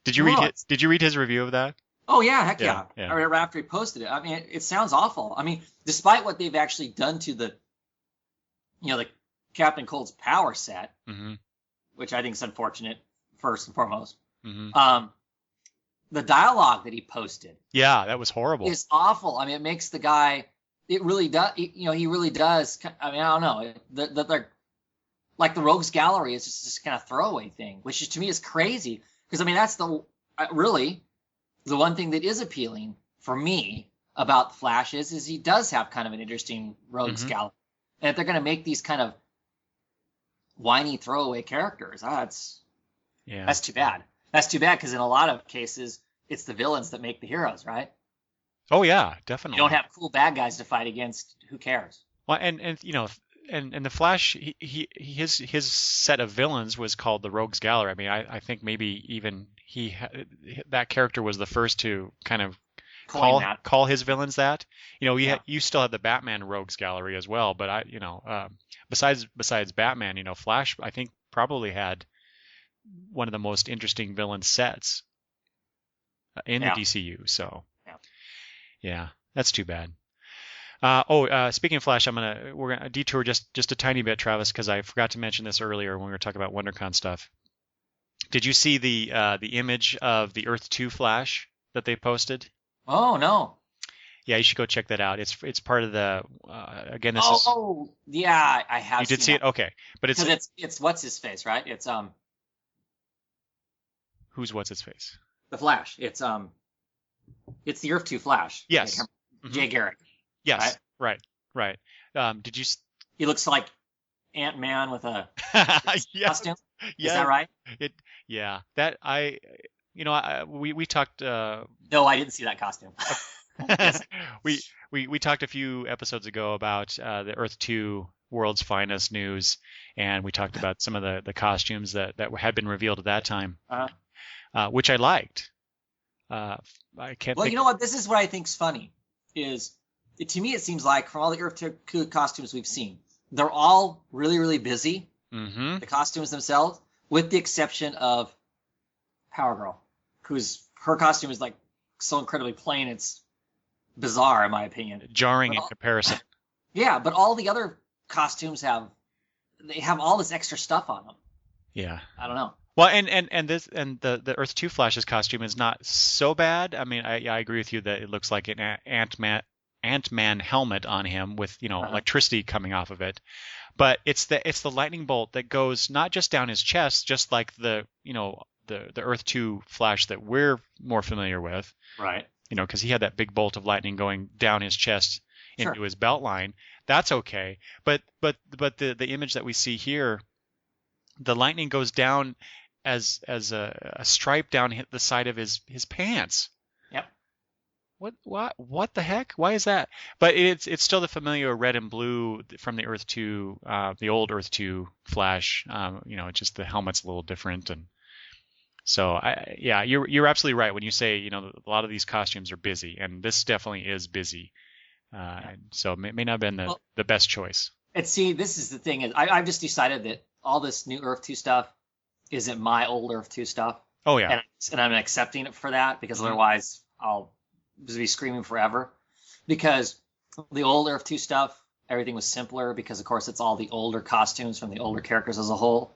Did you read his review of that? Oh yeah, heck Yeah, yeah. yeah. Right after he posted it. I mean, it sounds awful. I mean, despite what they've actually done to the Captain Cold's power set, Mm-hmm. which I think is unfortunate, first and foremost. Mm-hmm. The dialogue that he posted Yeah, that was horrible. is awful. I mean, it makes the guy. It really does. He really does. I mean, I don't know. They're like the Rogues Gallery is just this kind of throwaway thing, which is, to me, is crazy. Because I mean, that's really the one thing that is appealing for me about the Flash is he does have kind of an interesting Rogues Gallery, and if they're going to make these kind of whiny throwaway characters, that's too bad. That's too bad, because in a lot of cases, it's the villains that make the heroes, right? Oh yeah, definitely. You don't have cool bad guys to fight against. Who cares? Well, and the Flash, his set of villains was called the Rogues Gallery. I mean, I think maybe even that character was the first to kind of call his villains that. You still had the Batman Rogues Gallery as well, but besides Batman, Flash, I think probably had one of the most interesting villain sets in the DCU. So yeah, that's too bad. Speaking of Flash, we're gonna detour just a tiny bit, Travis, because I forgot to mention this earlier when we were talking about WonderCon stuff. Did you see the image of the Earth 2 Flash that they posted? Oh no. Yeah, you should go check that out. It's part of the again. Yeah, I have. You did see it, okay? But it's what's his face, right? It's Who's what's his face? The Flash. It's the Earth 2 Flash. Yes. Jay Garrick. Yes. Right. Did you? He looks like Ant-Man with a costume. Yeah. Is that right? Yeah. That we talked. No, I didn't see that costume. we talked a few episodes ago about the Earth 2 World's Finest news, and we talked about some of the costumes that had been revealed at that time, which I liked. I can't. Well, you know what? This is what I think's funny. To me, it seems like from all the Earth 2 costumes we've seen, they're all really, really busy. Mm-hmm. The costumes themselves, with the exception of Power Girl, her costume is like so incredibly plain, it's bizarre in my opinion. Jarring in comparison. Yeah, but all the other costumes have all this extra stuff on them. Yeah. I don't know. Well, and the Earth 2 Flash's costume is not so bad. I mean, I agree with you that it looks like an Ant-Man helmet on him with electricity coming off of it, but it's the lightning bolt that goes not just down his chest, just like the Earth 2 Flash that we're more familiar with, right? Because he had that big bolt of lightning going down his chest into his belt line. That's okay, but the image that we see here, the lightning goes down as a stripe down the side of his pants. Yep. What the heck? Why is that? But it's still the familiar red and blue from the Earth 2, the old Earth 2 Flash. Just the helmet's a little different, and so you're absolutely right when you say a lot of these costumes are busy, and this definitely is busy. So it may not have been the best choice. And see, this is the thing is I've just decided that all this new Earth 2 stuff isn't my old Earth 2 stuff. Oh yeah. And I'm accepting it for that, because otherwise I'll just be screaming forever. Because the old Earth 2 stuff, everything was simpler, because of course it's all the older costumes from the older characters as a whole.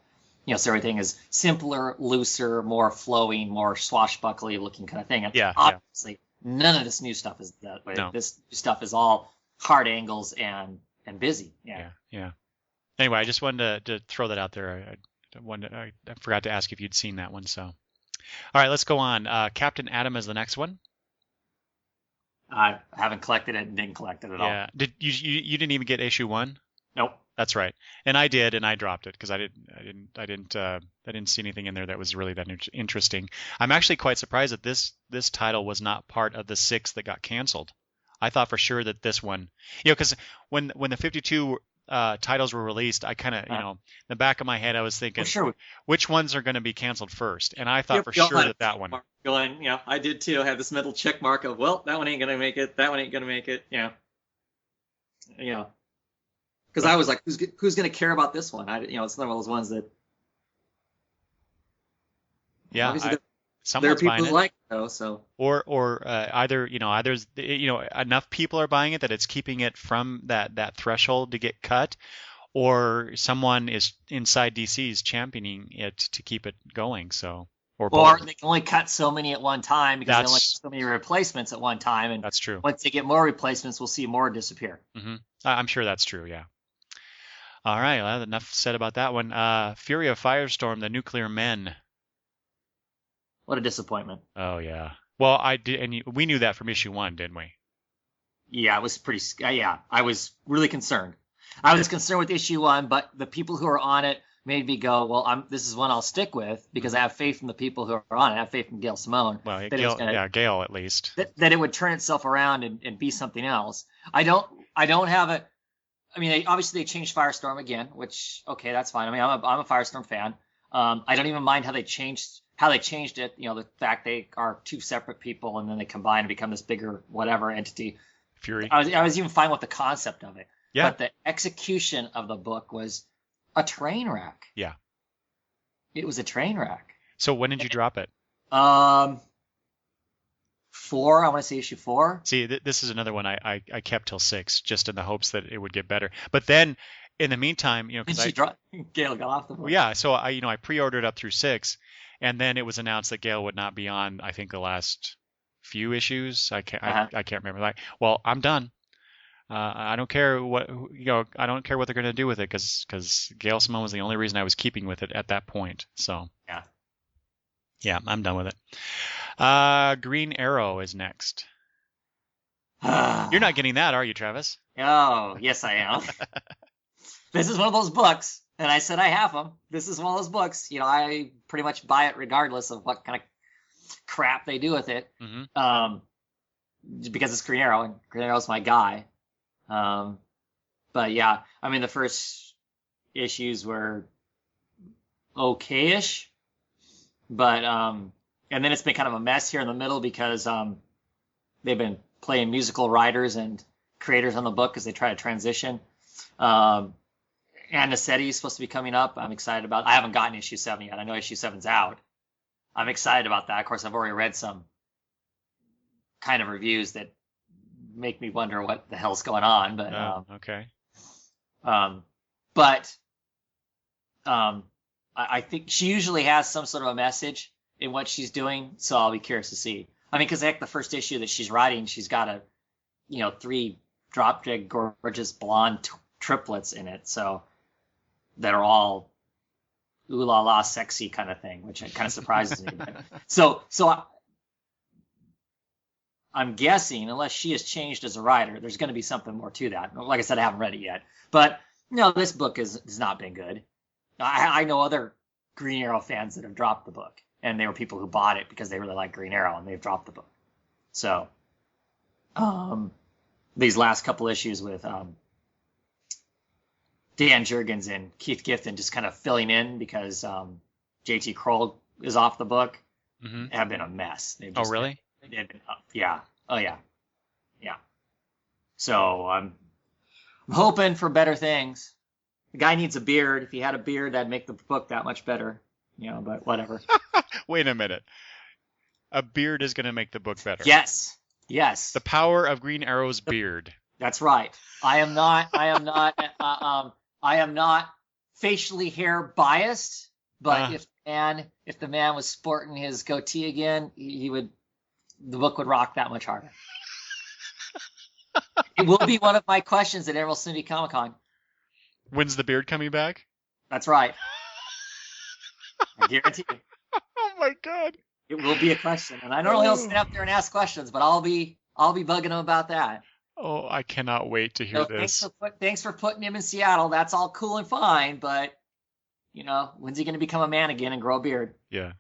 So everything is simpler, looser, more flowing, more swashbuckly looking kind of thing. And obviously none of this new stuff is that way. No. This stuff is all hard angles and busy. Yeah. Anyway, I just wanted to throw that out there. I forgot to ask if you'd seen that one. So, all right, let's go on. Captain Atom is the next one. I haven't collected it and didn't collect it at all. Yeah. Did you didn't even get issue 1? Nope. That's right. And I did, and I dropped it because I didn't see anything in there that was really that interesting. I'm actually quite surprised that this title was not part of the 6 that got canceled. I thought for sure that this one, because when the 52 titles were released, I kind of, in the back of my head, I was thinking, which ones are going to be canceled first? And I thought for sure that one. Going, I did too. I had this mental check mark of, well, that one ain't going to make it. That one ain't going to make it. Because I was like, who's going to care about this one? It's one of those ones that. Yeah, There are someone's people buying who it, like it though, so or either enough people are buying it that it's keeping it from that threshold to get cut, or someone is inside DC's championing it to keep it going. So, or or both. they can only cut so many at one time because they only That's have so many replacements at one time, and that's true. once they get more replacements, we'll see more disappear. I'm sure that's true. Yeah. All right. Well, enough said about that one. Fury of Firestorm, the Nuclear Men. What a disappointment. Oh yeah. Well, I did, and we knew that from issue 1, didn't we? Yeah, it was pretty. Yeah, I was really concerned. I was concerned with issue 1, but the people who are on it made me go, well, this is one I'll stick with because I have faith in the people who are on it. I have faith in Gail Simone. Well, that Gail at least. That it would turn itself around and be something else. I don't have a. I mean, obviously they changed Firestorm again, which okay, that's fine. I mean, I'm a Firestorm fan. I don't even mind how they changed it. You know, the fact they are two separate people and then they combine and become this bigger whatever entity. Fury. I was even fine with the concept of it. Yeah. But the execution of the book was a train wreck. Yeah. It was a train wreck. So when did you drop it? 4. I want to say issue 4. See, this is another one I kept till 6, just in the hopes that it would get better. But then, in the meantime, because Gail got off the book. Well, yeah, so I pre-ordered up through 6, and then it was announced that Gail would not be on. I think the last few issues. I can't remember. Like, well, I'm done. I don't care what I don't care what they're going to do with it because Gail Simone was the only reason I was keeping with it at that point. So yeah, I'm done with it. Green Arrow is next. You're not getting that, are you, Travis? Oh, yes, I am. This is one of those books, and I said I have them. This is one of those books. I pretty much buy it regardless of what kind of crap they do with it. Because it's Green Arrow, and Green Arrow's my guy. But yeah, I mean, the first issues were okay-ish, but and then it's been kind of a mess here in the middle because they've been playing musical writers and creators on the book as they try to transition. Anicetti is supposed to be coming up. I'm excited about. I haven't gotten issue 7 yet. I know issue 7's out. I'm excited about that. Of course, I've already read some kind of reviews that make me wonder what the hell's going on. But okay. I think she usually has some sort of a message in what she's doing, so I'll be curious to see. I mean, because the first issue that she's writing, she's got 3 drop dead gorgeous blonde triplets in it, so that are all ooh la la sexy kind of thing, which kind of surprises me. But, so I'm guessing, unless she has changed as a writer, there's going to be something more to that. Like I said, I haven't read it yet, but no, this book has not been good. I know other Green Arrow fans that have dropped the book, and they were people who bought it because they really like Green Arrow, and they've dropped the book. So, these last couple issues with Dan Jurgens and Keith Giffen just kind of filling in because JT Kroll is off the book have been a mess. Oh, really? Yeah. Oh, yeah. Yeah. So I'm hoping for better things. The guy needs a beard. If he had a beard, that'd make the book that much better. But whatever. Wait a minute. A beard is going to make the book better. Yes. The power of Green Arrow's beard. That's right. I am not facially hair biased, but if the man was sporting his goatee again, the book would rock that much harder. It will be one of my questions at Emerald City Comic Con. When's the beard coming back? That's right. I guarantee you. Oh my God. It will be a question, and I normally don't stand up there and ask questions, but I'll be bugging him about that. Oh, I cannot wait to hear this. Thanks for putting him in Seattle. That's all cool and fine, but when's he going to become a man again and grow a beard? Yeah.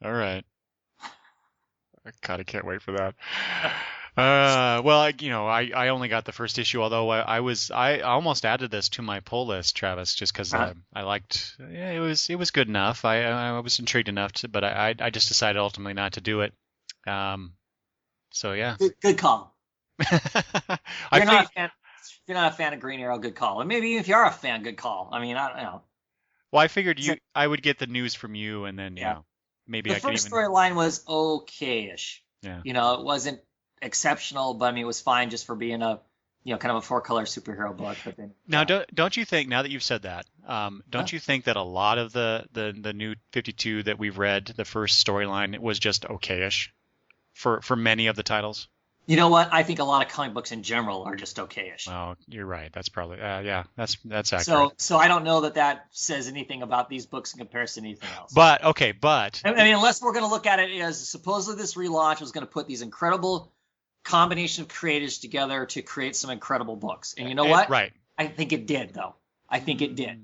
All right. God, I can't wait for that. Well, I only got the first issue, although I almost added this to my pull list, Travis, just because I liked. Yeah, it was good enough. I was intrigued enough but I just decided ultimately not to do it. So yeah. Good call. You're not a fan of Green Arrow, good call. And maybe even if you are a fan, good call. I mean, I don't know. Well, I figured I would get the news from you, and then maybe The I could first even. storyline was okay-ish. Yeah. It wasn't exceptional, but I mean, it was fine just for being a, kind of a four-color superhero book. But then, Now, don't you think, now that you've said that, Huh? don't you think that a lot of the new 52 that we've read, the first storyline, was just okay-ish for many of the titles? You know what? I think a lot of comic books in general are just okay-ish. Well, you're right. That's probably yeah. That's accurate. So I don't know that says anything about these books in comparison to anything else. But I mean, unless we're going to look at it as supposedly this relaunch was going to put these incredible combination of creators together to create some incredible books. And you know what? Right. I think it did, though. I think it did.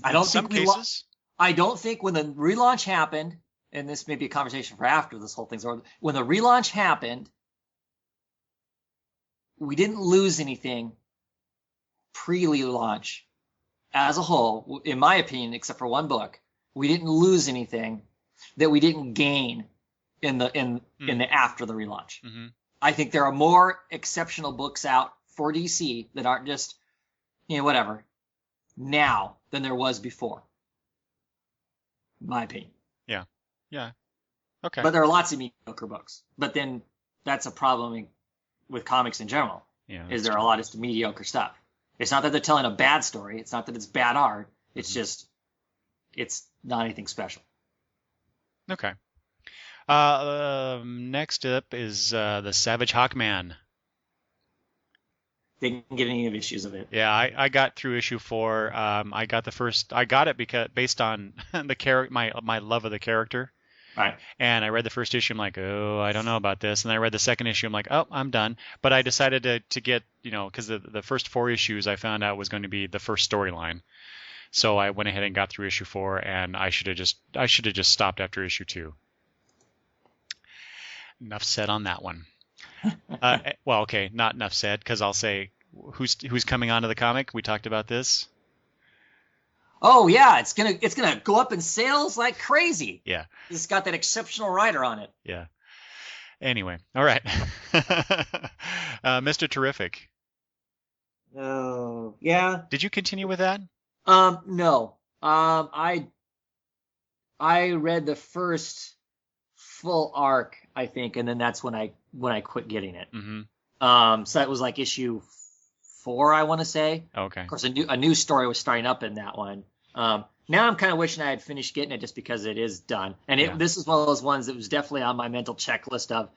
I In don't some think cases. I don't think when the relaunch happened, and this may be a conversation for after this whole thing's over, when the relaunch happened, we didn't lose anything pre-relaunch as a whole, in my opinion, except for one book. We didn't lose anything that we didn't gain in the after the relaunch. Mm-hmm. I think there are more exceptional books out for DC that aren't just, whatever, now than there was before. In my opinion. Yeah. Yeah. Okay. But there are lots of mediocre books. But then that's a problem with comics in general. Yeah. Is there a lot of mediocre stuff? It's not that they're telling a bad story. It's not that it's bad art. It's just, it's not anything special. Okay. Next up is the Savage Hawkman. Didn't get any of issues of it. Yeah, I got through issue 4. I got it because based on my love of the character. Right. And I read the first issue. I'm like, oh, I don't know about this. And then I read the second issue. I'm like, oh, I'm done. But I decided to get, because the first 4 issues I found out was going to be the first storyline. So I went ahead and got through issue 4, and I should have just stopped after issue 2. Enough said on that one. Well, okay, not enough said, because I'll say who's coming onto the comic. We talked about this. Oh yeah, it's gonna go up in sales like crazy. Yeah, it's got that exceptional writer on it. Yeah. Anyway, all right. Mr. Terrific. Oh yeah. Did you continue with that? No. I read the first full arc, I think, and then that's when I quit getting it. Mm-hmm. So that was like issue 4, I want to say. Okay. Of course, a new story was starting up in that one. Now I'm kind of wishing I had finished getting it just because it is done. And this is one of those ones that was definitely on my mental checklist of,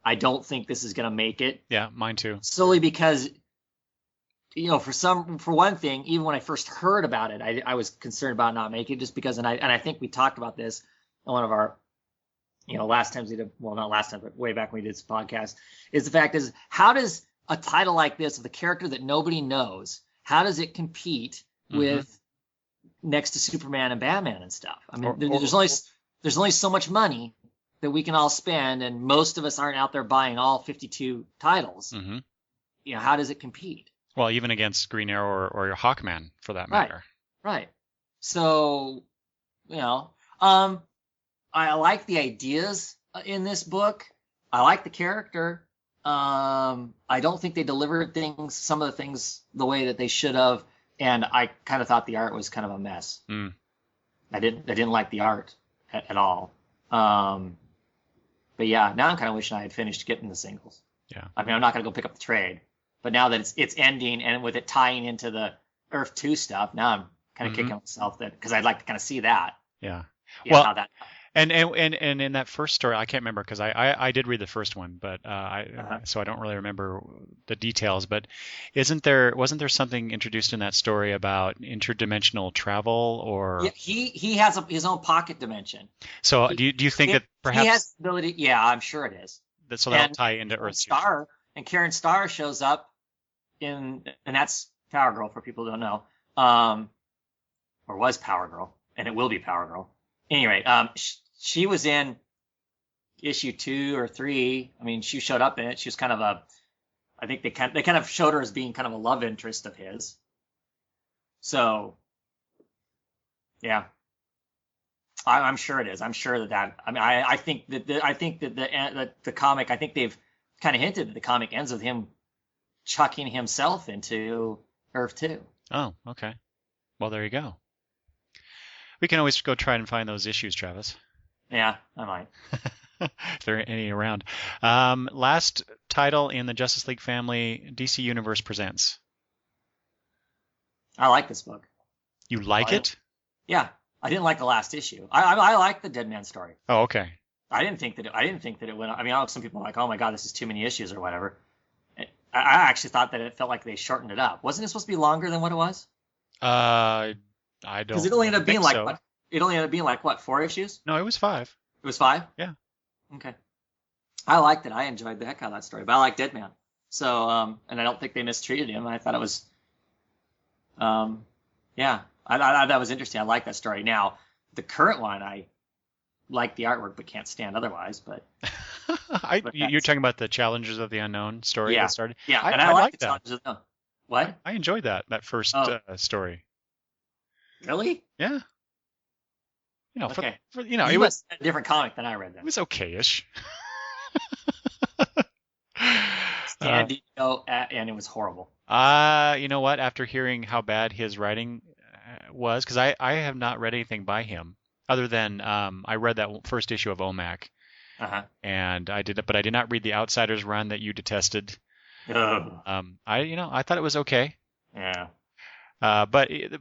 I don't think this is going to make it. Yeah, mine too. Solely because, for one thing, even when I first heard about it, I was concerned about not making it just because, and I think we talked about this on one of our, last times we did, well, not last time, but way back when we did this podcast, is the fact is, how does a title like this with a character that nobody knows, how does it compete with next to Superman and Batman and stuff? I mean, there's only so much money that we can all spend, and most of us aren't out there buying all 52 titles. Mm-hmm. How does it compete? Well, even against Green Arrow or Hawkman, for that matter. Right. So, I like the ideas in this book. I like the character. I don't think they delivered some of the things the way that they should have, and I kind of thought the art was kind of a mess. I didn't like the art at all. But yeah, now I'm kind of wishing I had finished getting the singles. Yeah. I mean, I'm not gonna go pick up the trade, but now that it's ending and with it tying into the Earth 2 stuff, now I'm kind of kicking myself because I'd like to kind of see that. Yeah. Well, how that. And in that first story, I can't remember because I did read the first one, but so I don't really remember the details. But wasn't there something introduced in that story about interdimensional travel or? Yeah, he has his own pocket dimension. So do you think that perhaps he has the ability? Yeah, I'm sure it is. So that'll tie into Earth Star, and Karen Starr shows up and that's Power Girl for people who don't know, or was Power Girl, and it will be Power Girl. Anyway, she was in issue 2 or 3. I mean, she showed up in it. She was kind of I think they kind of showed her as being kind of a love interest of his. So, yeah, I'm sure it is. I'm sure that. I mean, I think that the comic. I think they've kind of hinted that the comic ends with him chucking himself into Earth 2. Oh, okay. Well, there you go. We can always go try and find those issues, Travis. Yeah, I might. If there are any around. Last title in the Justice League family, DC Universe Presents. I like this book. You like it? Yeah, I didn't like the last issue. I like the Dead Man story. Oh, okay. I didn't think that it went. I mean, I know some people are like, oh my god, this is too many issues or whatever. I actually thought that it felt like they shortened it up. Wasn't it supposed to be longer than what it was? I don't. Because it only ended up being think like so. what? It only ended up being like what? 4 issues? No, it was 5. It was 5. Yeah. Okay. I liked it. I enjoyed the heck out of that story. But I like Dead Man. So, and I don't think they mistreated him. I thought it was, yeah. I thought that was interesting. I like that story. Now, the current one, I like the artwork, but can't stand otherwise. But You're talking about the Challengers of the Unknown story Yeah. that started? yeah, I and I like like the that. challenges of no. What? I enjoyed that first Oh. story. Really? Yeah. You know, Okay. for you know, You it was must have a different comic than I read it then. was okay-ish. Stan Dino, and it was horrible. You know what? After hearing how bad his writing was, because I have not read anything by him other than I read that first issue of OMAC, Uh-huh. and but I did not read the Outsiders run that you detested. Ugh. I thought it was okay. Yeah.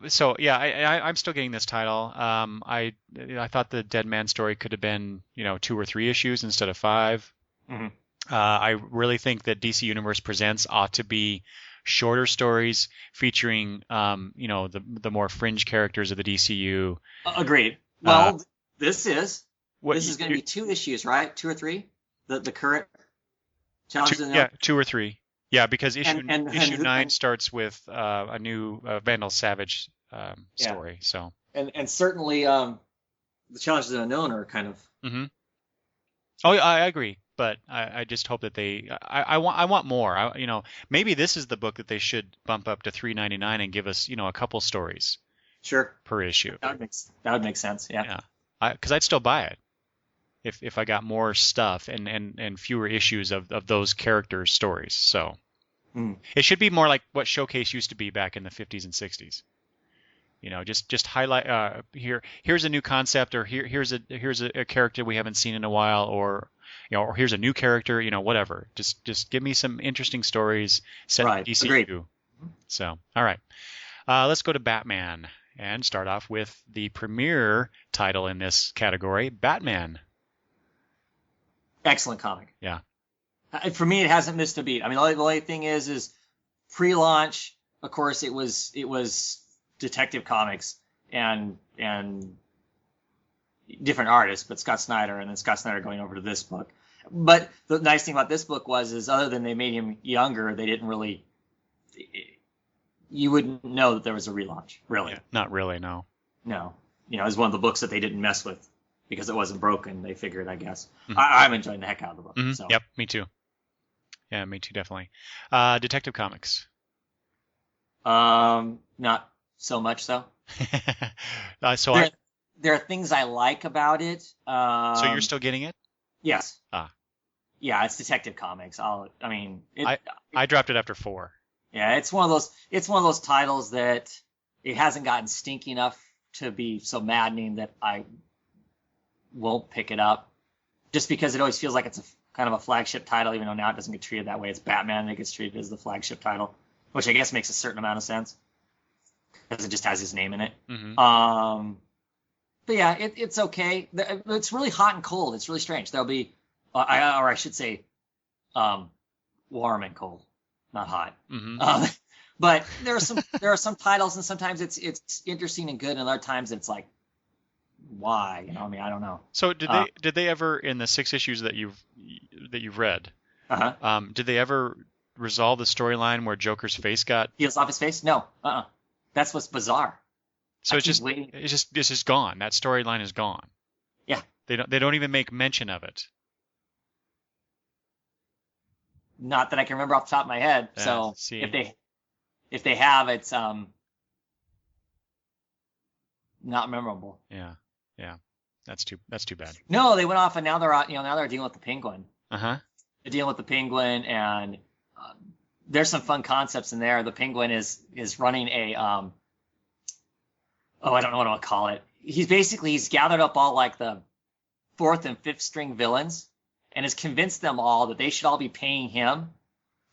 So yeah, I'm still getting this title. I thought the Dead Man story could have been 2 or 3 issues instead of 5. Mhm. I really think that DC Universe Presents ought to be shorter stories featuring the more fringe characters of the DCU. Agreed. Well, this is going to you- be 2 issues, right? 2 or 3? The current Challenge of the Unknown? 2 or 3. Yeah, because issue And issue who- 9 and- starts with a new Vandal Savage Yeah. story. So. And certainly the Challenges of the Unknown are kind of Mm-hmm. Oh, yeah, I agree, but I just hope that I want more. Maybe this is the book that they should bump up to $3.99 and give us a couple stories sure. per issue. That would make sense. Yeah. Yeah, because I'd still buy it if I got more stuff and fewer issues of those characters' stories. So it should be more like what Showcase used to be back in the 50s and 60s. Just highlight here's a new concept, or here's a character we haven't seen in a while, or or here's a new character, whatever. Just give me some interesting stories set in DCU. Agreed. So, all right. Let's go to Batman and start off with the premier title in this category, Batman. Excellent comic. Yeah. For me, it hasn't missed a beat. I mean, the only thing is pre-launch. Of course, it was Detective Comics and different artists, but Scott Snyder, and then Scott Snyder going over to this book. But the nice thing about this book is other than they made him younger, they didn't really. You wouldn't know that there was a relaunch, really. Yeah, not really, no. No, it was one of the books that they didn't mess with because it wasn't broken. They figured, I guess. Mm-hmm. I'm enjoying the heck out of the book. Mm-hmm. So. Yep, me too. Yeah, me too, definitely. Detective Comics. Not so much so. There are things I like about it. So you're still getting it? Yes. Ah. Yeah, it's Detective Comics. I dropped it after 4. Yeah, it's one of those titles that it hasn't gotten stinky enough to be so maddening that I won't pick it up. Just because it always feels like it's kind of a flagship title, even though now it doesn't get treated that way. It's Batman that gets treated as the flagship title, which I guess makes a certain amount of sense because it just has his name in it. Mm-hmm. But yeah, it's okay. It's really hot and cold. It's really strange. There'll be, or I should say, warm and cold, not hot. Mm-hmm. But there are some titles, and sometimes it's interesting and good, and other times it's like, why? I mean, I don't know. So did they ever, in the 6 issues that you've read, did they ever resolve the storyline where Joker's face got peels off his face? No. That's what's bizarre. So it's just gone. That storyline is gone. Yeah. They don't even make mention of it. Not that I can remember off the top of my head. Yeah, so see. if they have, it's not memorable. Yeah. That's too bad. No, they went off, and now they're dealing with the Penguin. Uh-huh. They're dealing with the Penguin, and there's some fun concepts in there. The Penguin is running a I don't know what I'll call it. He's gathered up all like the fourth and fifth string villains and has convinced them all that they should all be paying him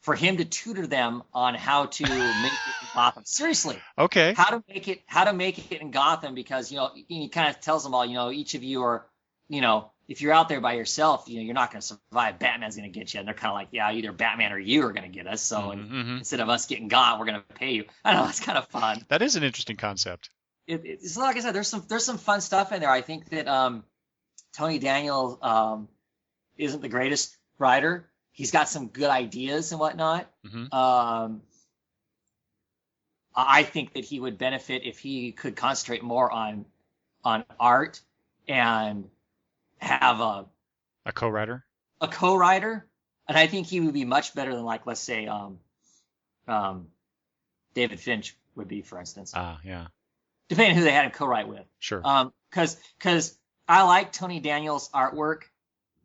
for him to tutor them on how to make it in Gotham. Seriously. Okay. How to make it in Gotham, because, he kind of tells them all, each of you are, if you're out there by yourself, you're not going to survive. Batman's going to get you. And they're kind of like, yeah, either Batman or you are going to get us. So instead of us getting gone, we're going to pay you. I know, it's kind of fun. That is an interesting concept. It's like I said, there's some fun stuff in there. I think that Tony Daniel isn't the greatest writer. He's got some good ideas and whatnot. I think that he would benefit if he could concentrate more on art and have a co-writer. And I think he would be much better than, like, let's say David Finch would be, for instance. Yeah. Depending on who they had him co-write with. Sure. Because I like Tony Daniel's artwork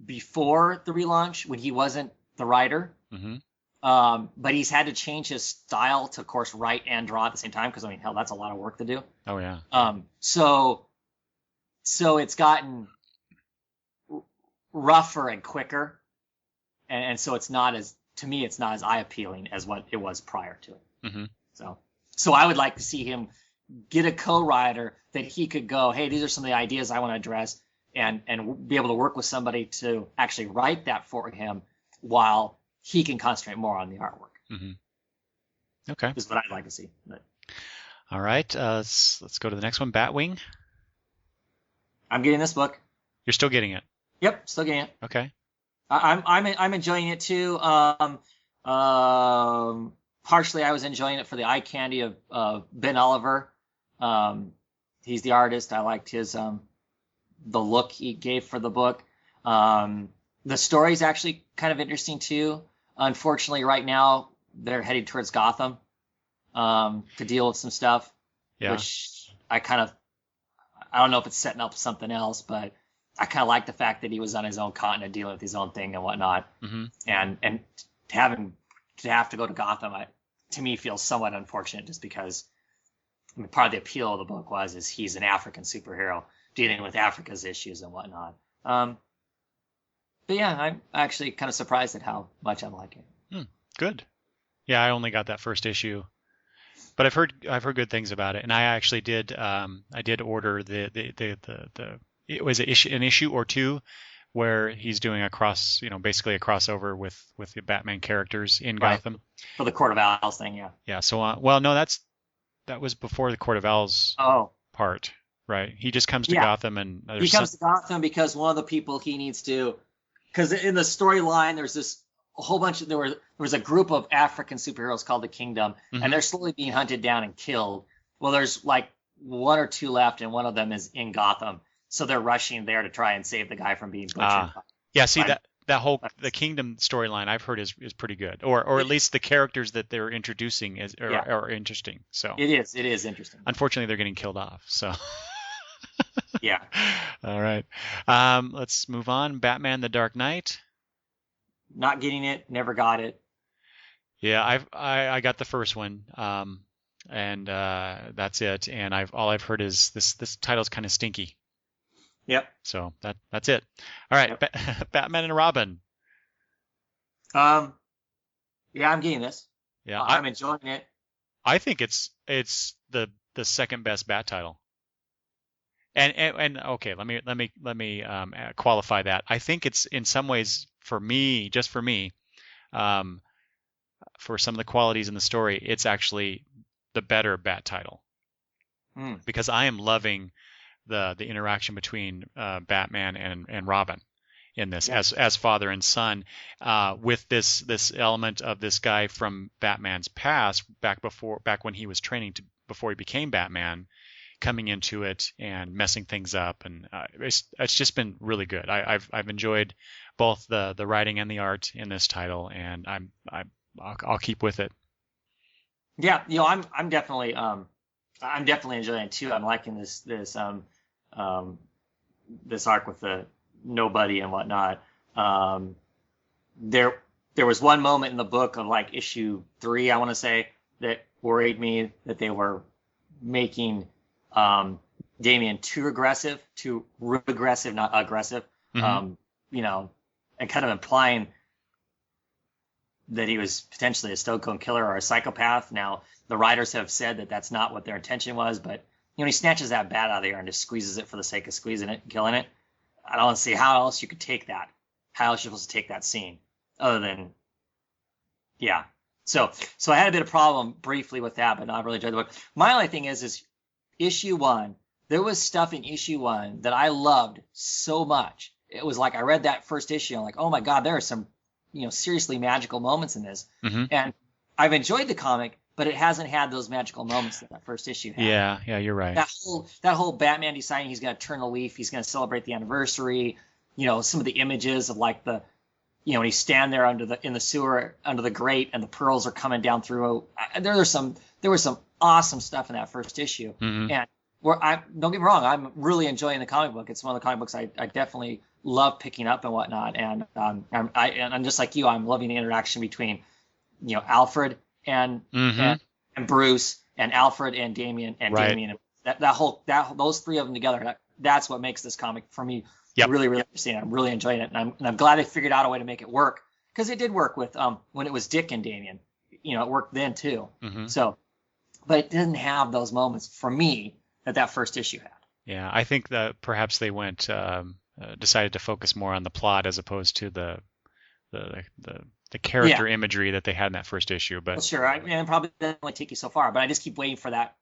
before the relaunch when he wasn't the writer. But he's had to change his style to, of course, write and draw at the same time, because, I mean, hell, that's a lot of work to do. Oh, yeah. So it's gotten rougher and quicker, and so it's not as eye appealing as what it was prior to it. So I would like to see him get a co-writer that he could go, hey, these are some of the ideas I want to address, and be able to work with somebody to actually write that for him while he can concentrate more on the artwork. Okay. Is what I'd like to see. But all right. Let's go to the next one. Batwing. I'm getting this book. You're still getting it? Yep, still getting it. Okay. I'm enjoying it too. Partially, I was enjoying it for the eye candy of Ben Oliver. He's the artist. I liked his the look he gave for the book. The story's actually kind of interesting too. Unfortunately, right now they're heading towards Gotham to deal with some stuff, which I don't know if it's setting up something else, but I kind of like the fact that he was on his own continent dealing with his own thing and whatnot, and to have to go to Gotham, to me, feels somewhat unfortunate, just because, I mean, part of the appeal of the book is he's an African superhero dealing with Africa's issues and whatnot. But yeah, I'm actually kind of surprised at how much I'm liking it. Good. Yeah, I only got that first issue, but I've heard good things about it, and I actually did order the it was an issue or two where he's doing basically a crossover with the Batman characters in Gotham. For the Court of Owls thing, yeah. Yeah. So no, that was before the Court of Owls part, right? He just comes to Gotham, and he comes to Gotham because one of the people he needs to. Because in the storyline, there's a whole bunch there was a group of African superheroes called the Kingdom, and they're slowly being hunted down and killed. Well, there's like one or two left, and one of them is in Gotham, so they're rushing there to try and save the guy from being butchered. Yeah, see that whole the Kingdom storyline I've heard is pretty good, or at least the characters that they're introducing are interesting. So it is interesting. Unfortunately, they're getting killed off. So. Yeah. All right. Let's move on. Batman: The Dark Knight. Not getting it. Never got it. Yeah, I got the first one, and that's it. And all I've heard is this title's kind of stinky. Yep. So that's it. All right. Yep. Batman and Robin. Yeah, I'm getting this. Yeah, I'm enjoying it. I think it's the second best Bat title. And okay, let me qualify that. I think it's in some ways for me, for some of the qualities in the story, it's actually the better Bat title, because I am loving the interaction between Batman and Robin in this as father and son, with this element of this guy from Batman's past, back when he was training before he became Batman, coming into it and messing things up, and it's just been really good. I've enjoyed both the writing and the art in this title, and I'll keep with it. Yeah, I'm definitely enjoying it too. I'm liking this arc with the nobody and whatnot. There was one moment in the book of like issue 3, I want to say, that worried me, that they were making Damian too regressive, not aggressive. Mm-hmm. You know, and kind of implying that he was potentially a stone cold killer or a psychopath. Now, the writers have said that that's not what their intention was, but he snatches that bat out of the air and just squeezes it for the sake of squeezing it and killing it. I don't see how else you could take that. How else you're supposed to take that scene other than, yeah. So I had a bit of problem briefly with that, but not really enjoyed the book. My only thing is issue 1. There was stuff in issue 1 that I loved so much. It was like I read that first issue. I'm like, oh my god, there are some seriously magical moments in this. Mm-hmm. And I've enjoyed the comic, but it hasn't had those magical moments that first issue had. Yeah, you're right. That whole Batman deciding he's going to turn a leaf, he's going to celebrate the anniversary. Some of the images of like the, when he's standing there in the sewer under the grate and the pearls are coming down through. There was some awesome stuff in that first issue. Mm-hmm. And don't get me wrong, I'm really enjoying the comic book. It's one of the comic books I definitely love picking up and whatnot. And I'm just like you, I'm loving the interaction between, Alfred and Bruce, and Alfred and Damian and right. Damian. Those three of them together. That's what makes this comic for me really, really interesting. I'm really enjoying it, and I'm glad they figured out a way to make it work, because it did work with when it was Dick and Damian. It worked then too. Mm-hmm. So, but it didn't have those moments for me that first issue had. Yeah, I think that perhaps they went decided to focus more on the plot as opposed to the character imagery that they had in that first issue. But sure, and probably doesn't only take you so far. But I just keep waiting for that,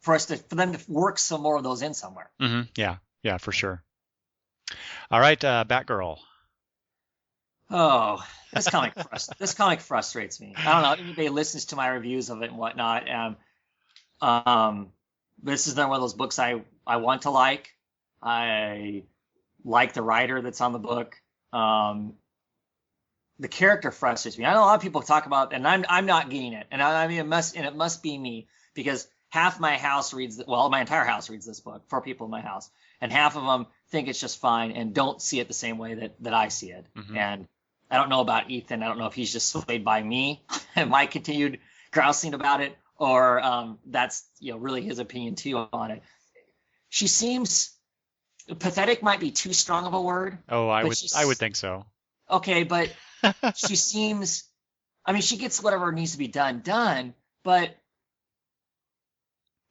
for them to work some more of those in somewhere. Mm-hmm. Yeah, for sure. All right, Batgirl. Oh, this comic frustrates me. I don't know. Anybody listens to my reviews of it and whatnot. This is not one of those books I want to like. I like the writer that's on the book. The character frustrates me. I know a lot of people talk about, and I'm not getting it. And I mean, it must be me, because half my house my entire house reads this book, 4 people in my house, and half of them think it's just fine and don't see it the same way that I see it. Mm-hmm. And I don't know about Ethan. I don't know if he's just swayed by me and my continued grousing about it, or that's really his opinion too on it. She seems pathetic. Might be too strong of a word. Oh, I would think so. Okay, but she seems. I mean, she gets whatever needs to be done, but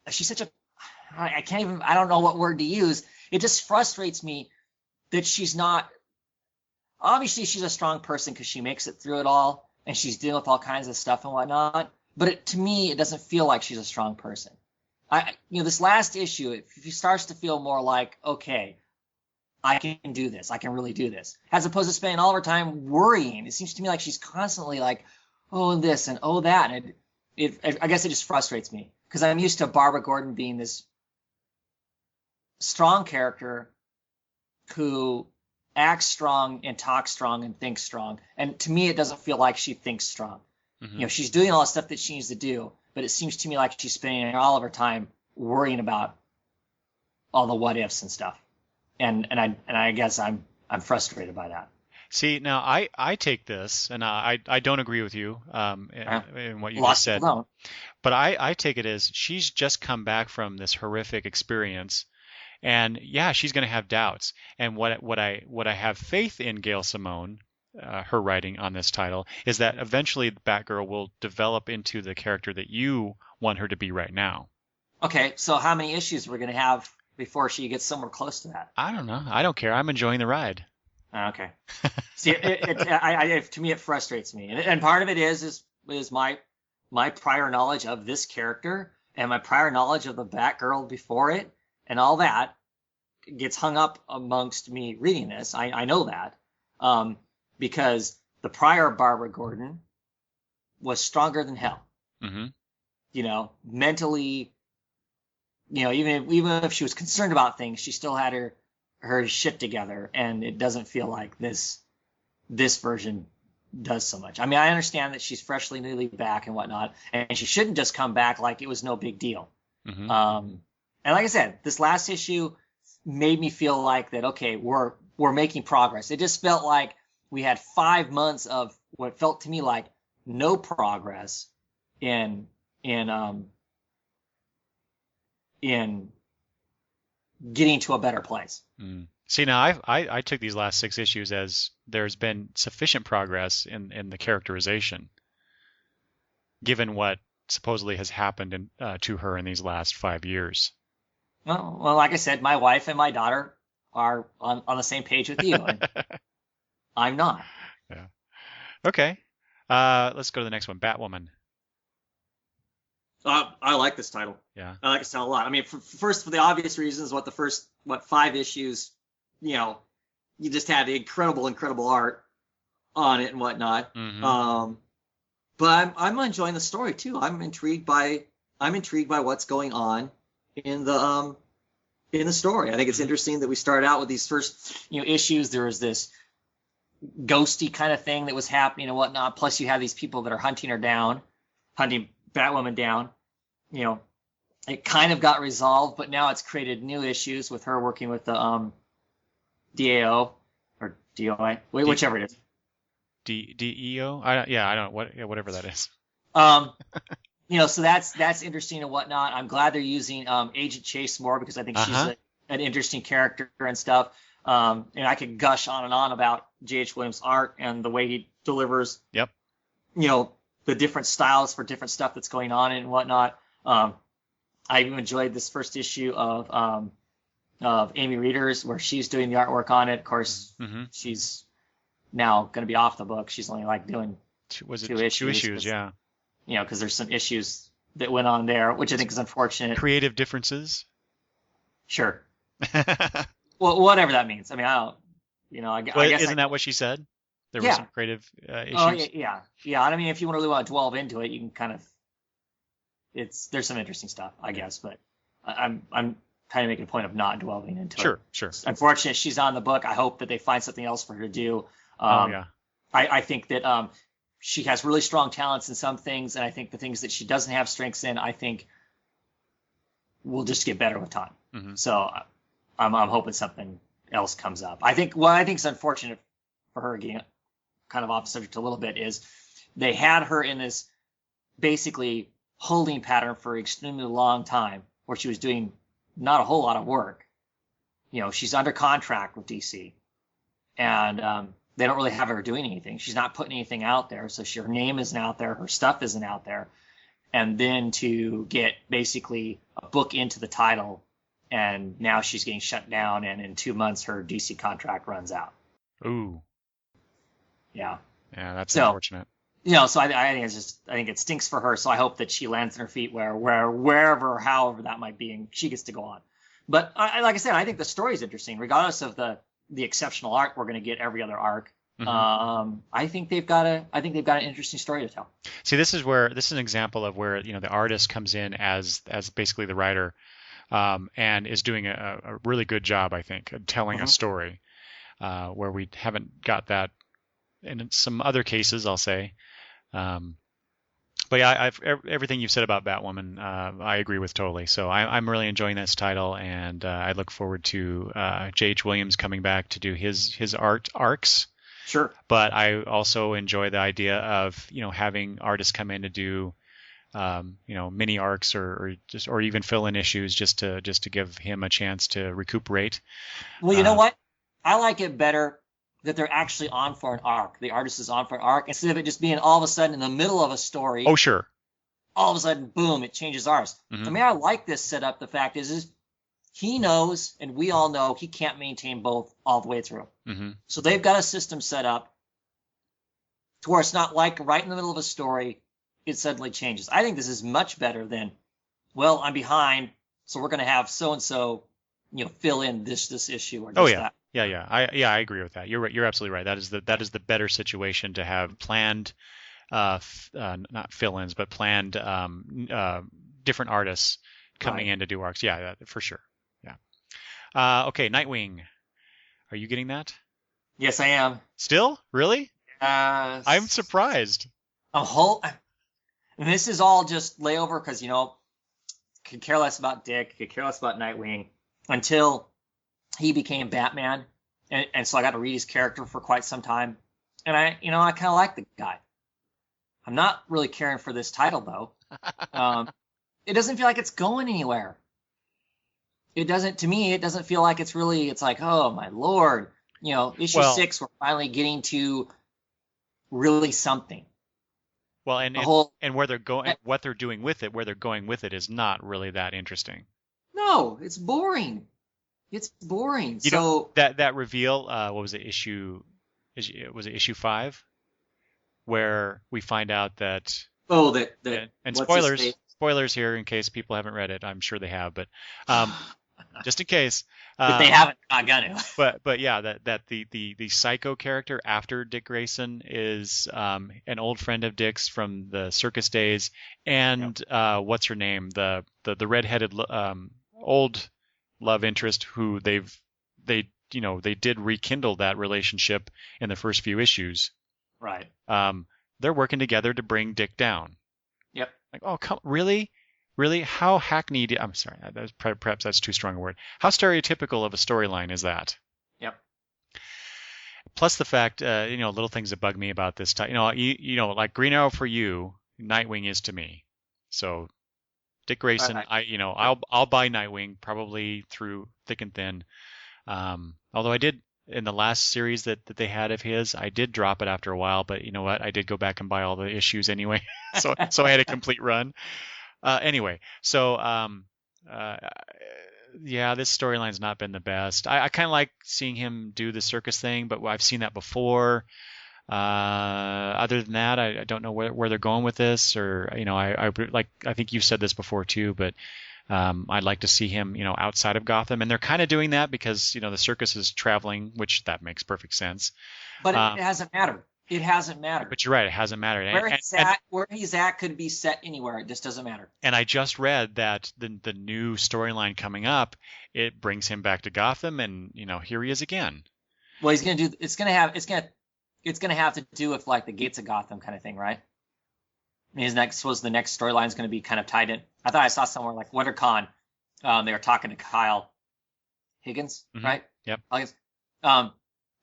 she's such a. I can't even. I don't know what word to use. It just frustrates me that she's not. Obviously, she's a strong person because she makes it through it all, and she's dealing with all kinds of stuff and whatnot. But to me, it doesn't feel like she's a strong person. This last issue, it starts to feel more like, okay, I can do this. I can really do this, as opposed to spending all of her time worrying. It seems to me like she's constantly like, oh, this and oh, that. And I guess it just frustrates me, because I'm used to Barbara Gordon being this strong character who acts strong and talks strong and thinks strong. And to me, it doesn't feel like she thinks strong. Mm-hmm. She's doing all the stuff that she needs to do, but it seems to me like she's spending all of her time worrying about all the what ifs and stuff. And I guess I'm frustrated by that. See, now I take this, and I don't agree with you in what you just said. But I take it as she's just come back from this horrific experience. And yeah, she's going to have doubts. And what I have faith in Gail Simone, her writing on this title, is that eventually Batgirl will develop into the character that you want her to be right now. Okay, so how many issues we're going to have before she gets somewhere close to that? I don't know. I don't care. I'm enjoying the ride. Okay. See, to me, it frustrates me, and part of it is my prior knowledge of this character and my prior knowledge of the Batgirl before it. And all that gets hung up amongst me reading this. I know that because the prior Barbara Gordon was stronger than hell. Mm-hmm. Mentally, even if she was concerned about things, she still had her shit together. And it doesn't feel like this version does so much. I mean, I understand that she's freshly newly back and whatnot, and she shouldn't just come back like it was no big deal. Mm-hmm. And like I said, this last issue made me feel like that, okay, we're making progress. It just felt like we had 5 months of what felt to me like no progress in getting to a better place. Mm. See, now I took these last 6 issues as there's been sufficient progress in the characterization, given what supposedly has happened to her in these last 5 years. Well, like I said, my wife and my daughter are on the same page with you, and I'm not. Yeah. Okay. Let's go to the next one. Batwoman. I like this title. Yeah. I like this title a lot. I mean, first, for the obvious reasons, the first 5 issues, you just had incredible art on it and whatnot. Mm-hmm. But I'm enjoying the story too. I'm intrigued by what's going on in the story. I think it's interesting that we started out with these first issues. There was this ghosty kind of thing that was happening and whatnot. Plus, you have these people that are hunting Batwoman down. It kind of got resolved, but now it's created new issues with her working with the DAO or DOI, whichever it is. DEO? I don't whatever that is. So that's interesting and whatnot. I'm glad they're using Agent Chase more because I think she's an interesting character and stuff. And I could gush on and on about J.H. Williams' art and the way he delivers. Yep. The different styles for different stuff that's going on and whatnot. I enjoyed this first issue of Amy Readers where she's doing the artwork on it. Of course, she's now going to be off the book. She's only doing two issues. Yeah. Because there's some issues that went on there, which I think is unfortunate. Creative differences. Sure. Well, whatever that means. I mean, I don't. I guess. Isn't that what she said? There were some creative issues. Oh yeah. I mean, if you really want to delve into it, you can kind of. There's some interesting stuff, I guess, but I'm kind of making a point of not delving into it. Sure. It's unfortunate she's on the book. I hope that they find something else for her to do. I think that she has really strong talents in some things, and I think the things that she doesn't have strengths in, I think will just get better with time. Mm-hmm. So I'm hoping something else comes up. I think what I think is unfortunate for her, again, kind of off the subject a little bit, is they had her in this basically holding pattern for an extremely long time where she was doing not a whole lot of work. She's under contract with DC, and they don't really have her doing anything. She's not putting anything out there, so her name isn't out there, her stuff isn't out there. And then to get basically a book into the title, and now she's getting shut down, and in 2 months her DC contract runs out. Ooh. Yeah. Yeah, that's unfortunate. So I think it stinks for her. So I hope that she lands on her feet wherever, however that might be, and she gets to go on. But like I said, I think the story is interesting, regardless of the exceptional art we're going to get every other arc. Mm-hmm. I think they've got an interesting story to tell. See, this is an example of where the artist comes in as basically the writer, and is doing a really good job, I think, of telling a story, where we haven't got that in some other cases, I'll say. But yeah, everything you've said about Batwoman, I agree with totally. So I'm really enjoying this title, and I look forward to J.H. Williams coming back to do his art arcs. Sure. But I also enjoy the idea of having artists come in to do mini arcs or even fill in issues just to give him a chance to recuperate. Well, you know what? I like it better that they're actually on for an arc. The artist is on for an arc instead of it just being all of a sudden in the middle of a story. Oh, sure. All of a sudden, boom, it changes ours. Mm-hmm. I mean, I like this setup. The fact is he knows, and we all know, he can't maintain both all the way through. Mm-hmm. So they've got a system set up to where it's not like right in the middle of a story, it suddenly changes. I think this is much better than, well, I'm behind, so we're going to have so-and-so, fill in this issue or just that. Yeah. I agree with that. You're right. You're absolutely right. That is the better situation to have planned, not fill-ins, but planned different artists coming in to do arcs. Yeah, for sure. Yeah. Okay, Nightwing. Are you getting that? Yes, I am. Still? Really? I'm surprised. And this is all just layover because could care less about Dick, could care less about Nightwing until he became Batman, and so I got to read his character for quite some time, and I kind of like the guy. I'm not really caring for this title though. It doesn't feel like it's going anywhere. it doesn't, to me, it doesn't feel like it's like, oh my Lord, issue Well, 6, we're finally getting to really something. well, The whole, and where they're going, what they're doing with it, where they're going with it is not really that interesting. no, it's boring. It's boring. You know, So, that reveal, what was it, was it issue 5, where we find out that, oh, and what's his face? spoilers here in case people haven't read it. I'm sure they have, but just in case. If they haven't, I'm gonna. But yeah, that the psycho character after Dick Grayson is an old friend of Dick's from the circus days, and what's her name, the redheaded old love interest who they did rekindle that relationship in the first few issues. Right. They're working together to bring Dick down. Yep. Like, oh, really? Really? How hackneyed? I'm sorry, perhaps that's too strong a word. How stereotypical of a storyline is that? Yep. Plus the fact, little things that bug me about this type. Like Green Arrow for you, Nightwing is to me. So, Dick Grayson, I'll buy Nightwing probably through thick and thin. Although I did in the last series that they had of his, I did drop it after a while. But you know what? I did go back and buy all the issues anyway, so I had a complete run. Anyway, so this storyline's not been the best. I kind of like seeing him do the circus thing, but I've seen that before. Other than that, I don't know where they're going with this, or I think you've said this before too, but I'd like to see him outside of Gotham, and they're kind of doing that because the circus is traveling, which that makes perfect sense. But it hasn't mattered. It hasn't mattered. But you're right, it hasn't mattered. Where he's at could be set anywhere. It just doesn't matter. And I just read that the new storyline coming up, it brings him back to Gotham, and here he is again. Well, it's gonna have to do with like the Gates of Gotham kind of thing, right? I mean, the next storyline is going to be kind of tied in. I thought I saw somewhere like WonderCon, they were talking to Kyle Higgins, right? Yep. Higgins. And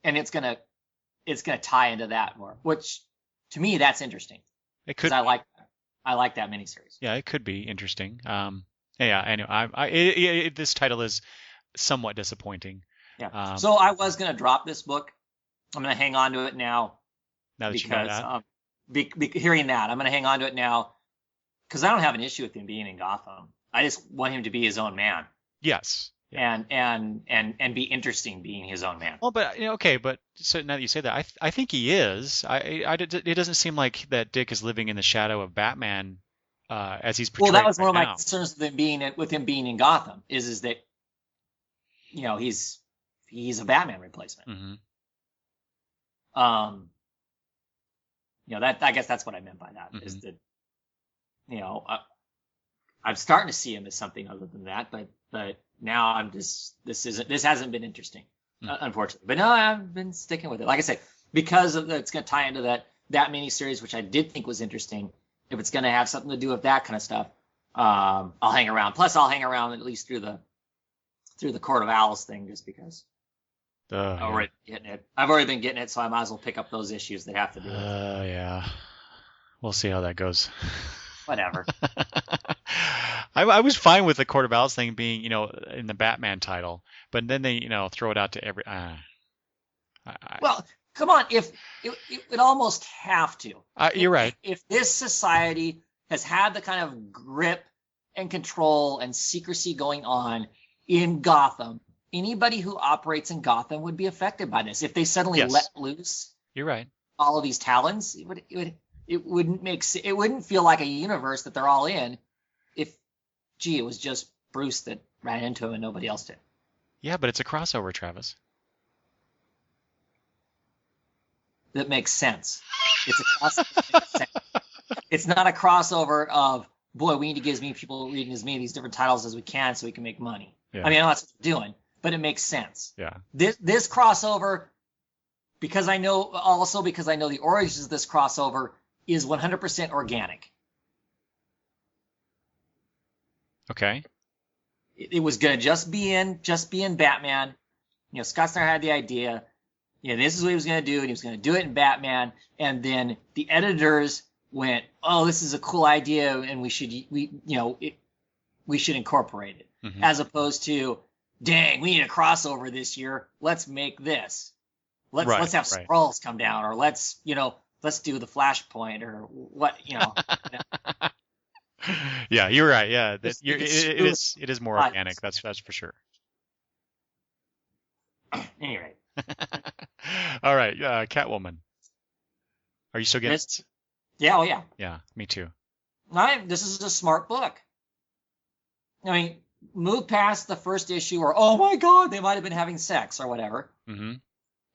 it's gonna tie into that more, which to me that's interesting. It could. I like that miniseries. Yeah, it could be interesting. Anyway, this title is somewhat disappointing. Yeah. So I was gonna drop this book. I'm gonna hang on to it now. Now that you know that. Hearing that, I'm gonna hang on to it now because I don't have an issue with him being in Gotham. I just want him to be his own man. Yes. Yeah. And be interesting being his own man. Well, but okay, but so now that you say that, I think he is. It doesn't seem like that Dick is living in the shadow of Batman as he's portrayed. Well, that was right one of my now. concerns with him being in Gotham is that he's a Batman replacement. Mm-hmm. That I guess that's what I meant by that Mm-hmm. is that I'm starting to see him as something other than that, but now I'm just this hasn't been interesting, unfortunately. But no, I've been sticking with it. Like I say, because it's going to tie into that miniseries, which I did think was interesting. If it's going to have something to do with that kind of stuff, I'll hang around. Plus, I'll hang around at least through the Court of Owls thing, just because. I've already been getting it, so I might as well pick up those issues that have to do with it. Yeah. We'll see how that goes. Whatever. I was fine with the Court of Owls thing being, in the Batman title, but then they, throw it out to every. Well, come on, if it would almost have to. You're right. If this society has had the kind of grip and control and secrecy going on in Gotham, anybody who operates in Gotham would be affected by this. If they suddenly let loose, you're right, all of these talons, it wouldn't feel like a universe that they're all in. If it was just Bruce that ran into him and nobody else did. Yeah, but it's a crossover, Travis. That makes sense. It's a crossover that makes sense. It's not a crossover of, boy, we need to give as many people reading as many of these different titles as we can so we can make money. Yeah. I mean, I know that's what we're doing, but it makes sense. Yeah. This crossover, because I know the origins of this crossover is 100% organic. Okay. It was gonna just be in Batman. Scott Snyder had the idea. This is what he was gonna do, and he was gonna do it in Batman. And then the editors went, "Oh, this is a cool idea, and we should incorporate it." Mm-hmm. as opposed to, dang, we need a crossover this year. Let's make this. Let's have Right. Skrulls come down, or let's do the Flashpoint, or what Yeah, you're right. Yeah, you could it screw it. is more But organic. That's for sure. anyway, All right, Catwoman. Are you still getting this this? yeah, oh yeah. Yeah, me too. This is a smart book. I mean, move past the first issue, or oh my god, they might have been having sex or whatever. Mm-hmm.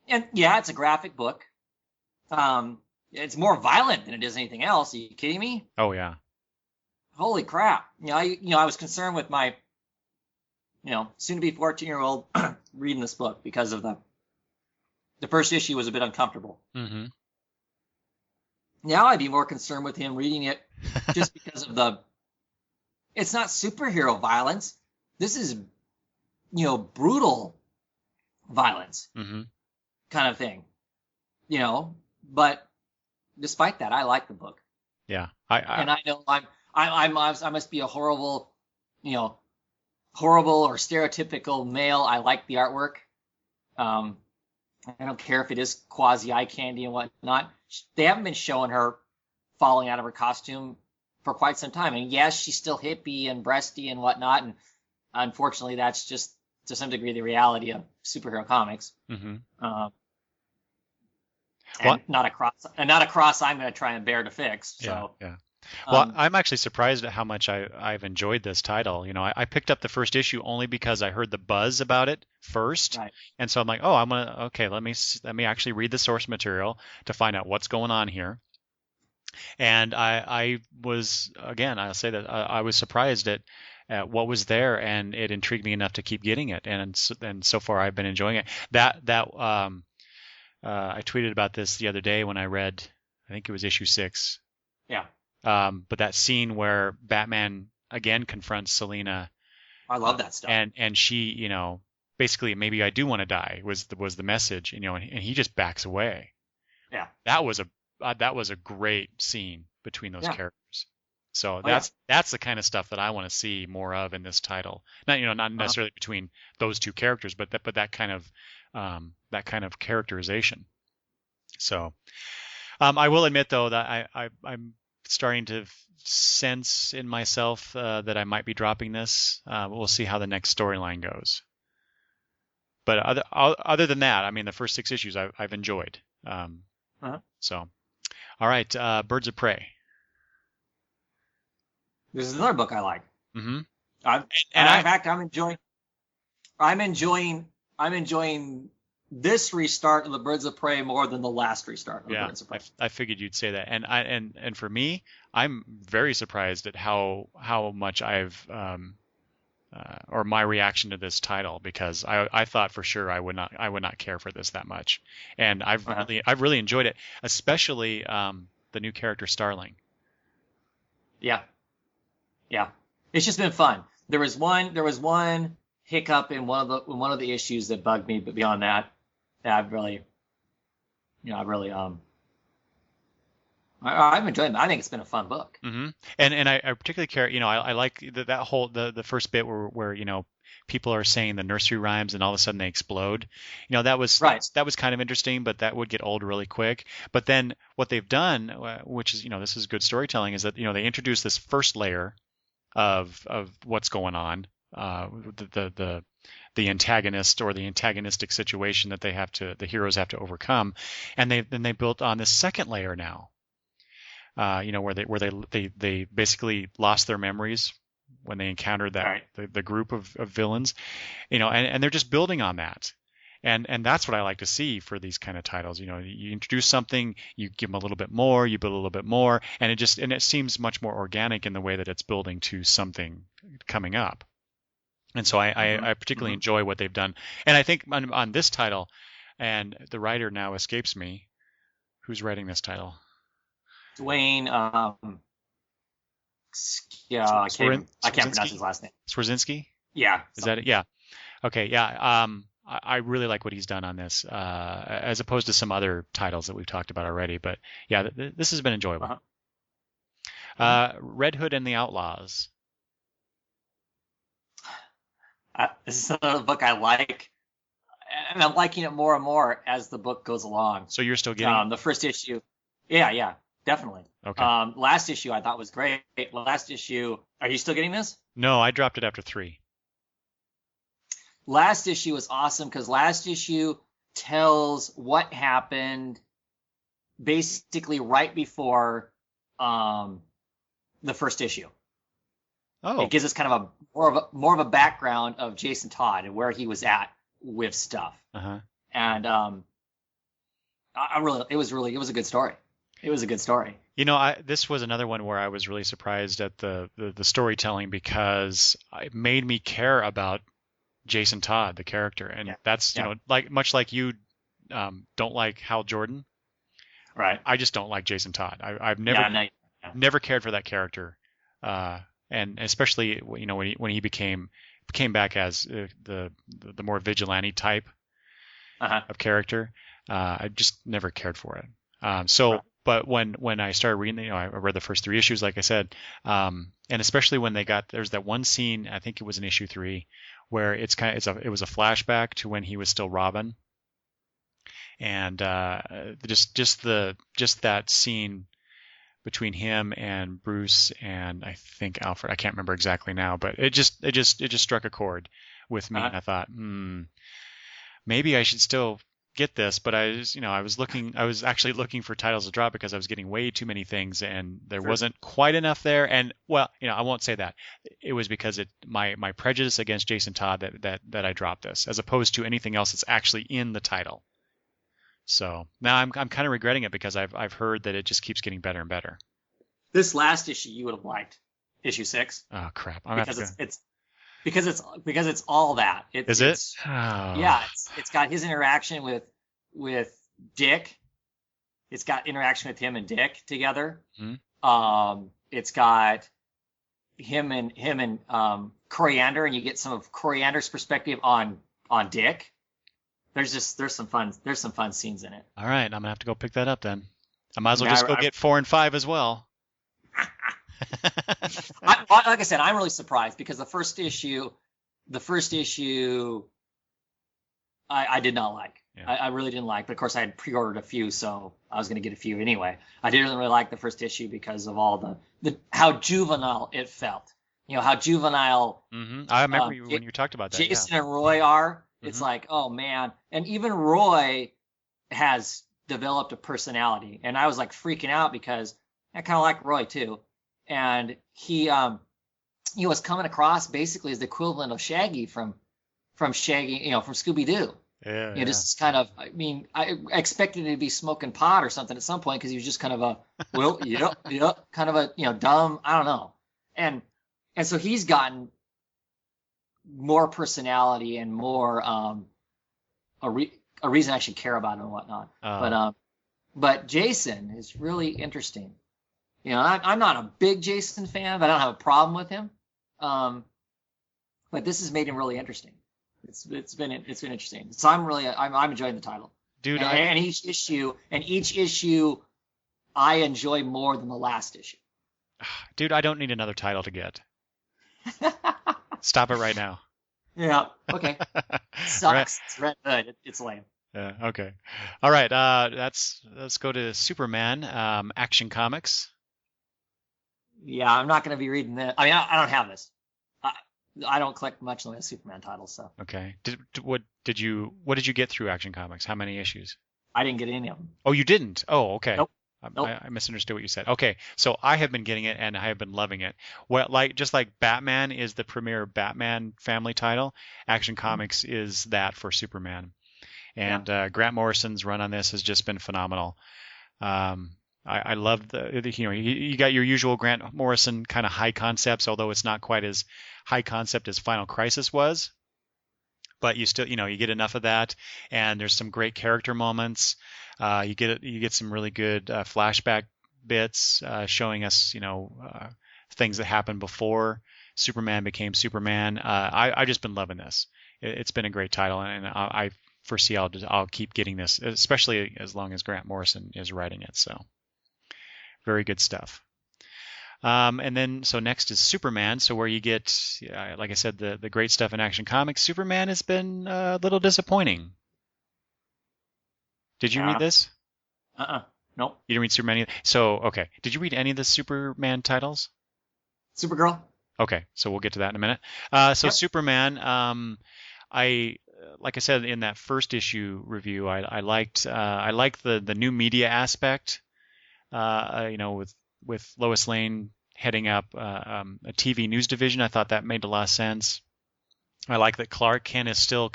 And yeah, it's a graphic book. It's more violent than it is anything else. Are you kidding me? Oh yeah. Holy crap! I was concerned with my, soon-to-be 14-year-old reading this book because of the first issue was a bit uncomfortable. Mm-hmm. Now I'd be more concerned with him reading it just because of it's not superhero violence. This is, brutal violence Mm-hmm. kind of thing, but despite that, I like the book. Yeah. And I know I must be a horrible, horrible or stereotypical male. I like the artwork. I don't care if it is quasi eye candy and whatnot. They haven't been showing her falling out of her costume for quite some time. And yes, she's still hippie and breasty and whatnot. And unfortunately, that's just to some degree the reality of superhero comics. Mm-hmm. And not a cross I'm going to try and bear to fix. So yeah. Well, I'm actually surprised at how much I've enjoyed this title. I picked up the first issue only because I heard the buzz about it first, right. And so I'm like, oh, let me actually read the source material to find out what's going on here. And I was, again, I'll say that I was surprised at what was there, and it intrigued me enough to keep getting it. And so far I've been enjoying it. I tweeted about this the other day when I read, I think it was issue 6. Yeah. But that scene where Batman again confronts Selina, I love that stuff. And she, basically, maybe I do want to die was the message, and he just backs away. Yeah. That was a great scene between those characters. So that's the kind of stuff that I want to see more of in this title. Not necessarily between those two characters, but that kind of characterization. So, I will admit though that I'm starting to sense in myself that I might be dropping this. We'll see how the next storyline goes. But other than that, I mean, the first 6 issues I've enjoyed. So, all right, Birds of Prey. This is another book I like. Mm-hmm. In fact, I'm enjoying this restart of the Birds of Prey more than the last restart of the Birds of Prey. I figured you'd say that, and for me, I'm very surprised at how much I've or my reaction to this title, because I thought for sure I would not care for this that much, and I've really enjoyed it, especially the new character Starling. Yeah. It's just been fun. There was one hiccup in one of the issues that bugged me, but beyond that, I've enjoyed it. I think it's been a fun book. Mm-hmm. And I particularly care. I like that whole the first bit where people are saying the nursery rhymes and all of a sudden they explode. That was right. That was kind of interesting, but that would get old really quick. But then what they've done, which is this is good storytelling, is that they introduce this first layer of what's going on, the antagonist or the antagonistic situation that the heroes have to overcome, and they built on this second layer now. Where they basically lost their memories when they encountered that the group of villains, and they're just building on that, and that's what I like to see for these kind of titles. You introduce something, you give them a little bit more, you build a little bit more, and it seems much more organic in the way that it's building to something coming up. And so I particularly enjoy what they've done, and I think on this title, and the writer now escapes me, who's writing this title. Dwayne, I can't pronounce his last name. Swierczynski? Yeah. Is that it? Yeah. Okay. Yeah. I really like what he's done on this, as opposed to some other titles that we've talked about already. But yeah, this has been enjoyable. Red Hood and the Outlaws. This is another book I like, and I'm liking it more and more as the book goes along. So you're still getting it? The first issue, yeah, definitely. Okay. Last issue I thought was great. Last issue, are you still getting this? No, I dropped it after 3. Last issue was awesome because last issue tells what happened basically right before the first issue. Oh. It gives us kind of more of a background of Jason Todd and where he was at with stuff. Uh-huh. And it was a good story. It was a good story. You know, this was another one where I was really surprised at the storytelling because it made me care about Jason Todd, the character, and that's you know, much like you don't like Hal Jordan, right? I just don't like Jason Todd. I've never cared for that character, and especially you know when he came back as the more vigilante type of character, I just never cared for it. But when I started reading, you know, I read the first 3 issues, like I said, and especially when there's that one scene, I think it was in issue 3, where it was a flashback to when he was still Robin, and just that scene between him and Bruce and I think Alfred, I can't remember exactly now, but it just struck a chord with me, and I thought, maybe I should still get this, but I was actually looking for titles to drop because I was getting way too many things and there wasn't quite enough there. And well, you know, I won't say that. It was because my prejudice against Jason Todd that I dropped this, as opposed to anything else that's actually in the title. So now I'm kind of regretting it because I've heard that it just keeps getting better and better. This last issue you would have liked, issue 6. Oh crap! Because it's all that. Is it? Yeah, it's got his interaction with Dick. It's got interaction with him and Dick together. Mm-hmm. It's got him and Coriander, and you get some of Coriander's perspective on Dick. There's some fun scenes in it. All right, I'm gonna have to go pick that up then. I might as well go get 4 and 5 as well. Like I said, I'm really surprised because the first issue, I did not like. Yeah. I really didn't like. But of course, I had pre-ordered a few, so I was going to get a few anyway. I didn't really like the first issue because of all the how juvenile it felt. You know how juvenile. Mm-hmm. I remember when you talked about that. Jason and Roy are. It's like, oh man, and even Roy has developed a personality, and I was like freaking out because I kind of like Roy too. And he was coming across basically as the equivalent of Shaggy from Shaggy, you know, from Scooby-Doo. Yeah. You know, just kind of, I mean, I expected him to be smoking pot or something at some point because he was just kind of kind of a, you know, dumb, I don't know. And so he's gotten more personality and more a reason I should care about him and whatnot. But Jason is really interesting. You know, I'm not a big Jason fan, but I don't have a problem with him. But this has made him really interesting. It's been interesting. So I'm enjoying the title, dude. And each issue I enjoy more than the last issue. Dude, I don't need another title to get. Stop it right now. Yeah. Okay. Sucks. Right. It's red. It's lame. Yeah. Okay. All right. Let's go to Superman. Action Comics. Yeah, I'm not going to be reading that. I mean, I don't have this. I don't collect much of the Superman titles, so. Okay. What did you get through Action Comics? How many issues? I didn't get any of them. Oh, you didn't? Oh, okay. Nope. I misunderstood what you said. Okay, so I have been getting it and I have been loving it. Well, just like Batman is the premier Batman family title, Action Comics is that for Superman. And Grant Morrison's run on this has just been phenomenal. I love you got your usual Grant Morrison kind of high concepts, although it's not quite as high concept as Final Crisis was. But you still, you get enough of that, and there's some great character moments. You get some really good flashback bits showing us, things that happened before Superman became Superman. I've just been loving this. It's been a great title, and I foresee I'll keep getting this, especially as long as Grant Morrison is writing it. So, very good stuff. And then, so next is Superman. So where you get, like I said, the great stuff in Action Comics. Superman has been a little disappointing. Did you read Yeah. this? Nope. You didn't read Superman either? So, okay. Did you read any of the Superman titles? Supergirl. Okay, so we'll get to that in a minute. So Yep. Superman, I like I said in that first issue review, I liked the new media aspect. With Lois Lane heading up a TV news division, I thought that made a lot of sense. I like that Clark Kent is still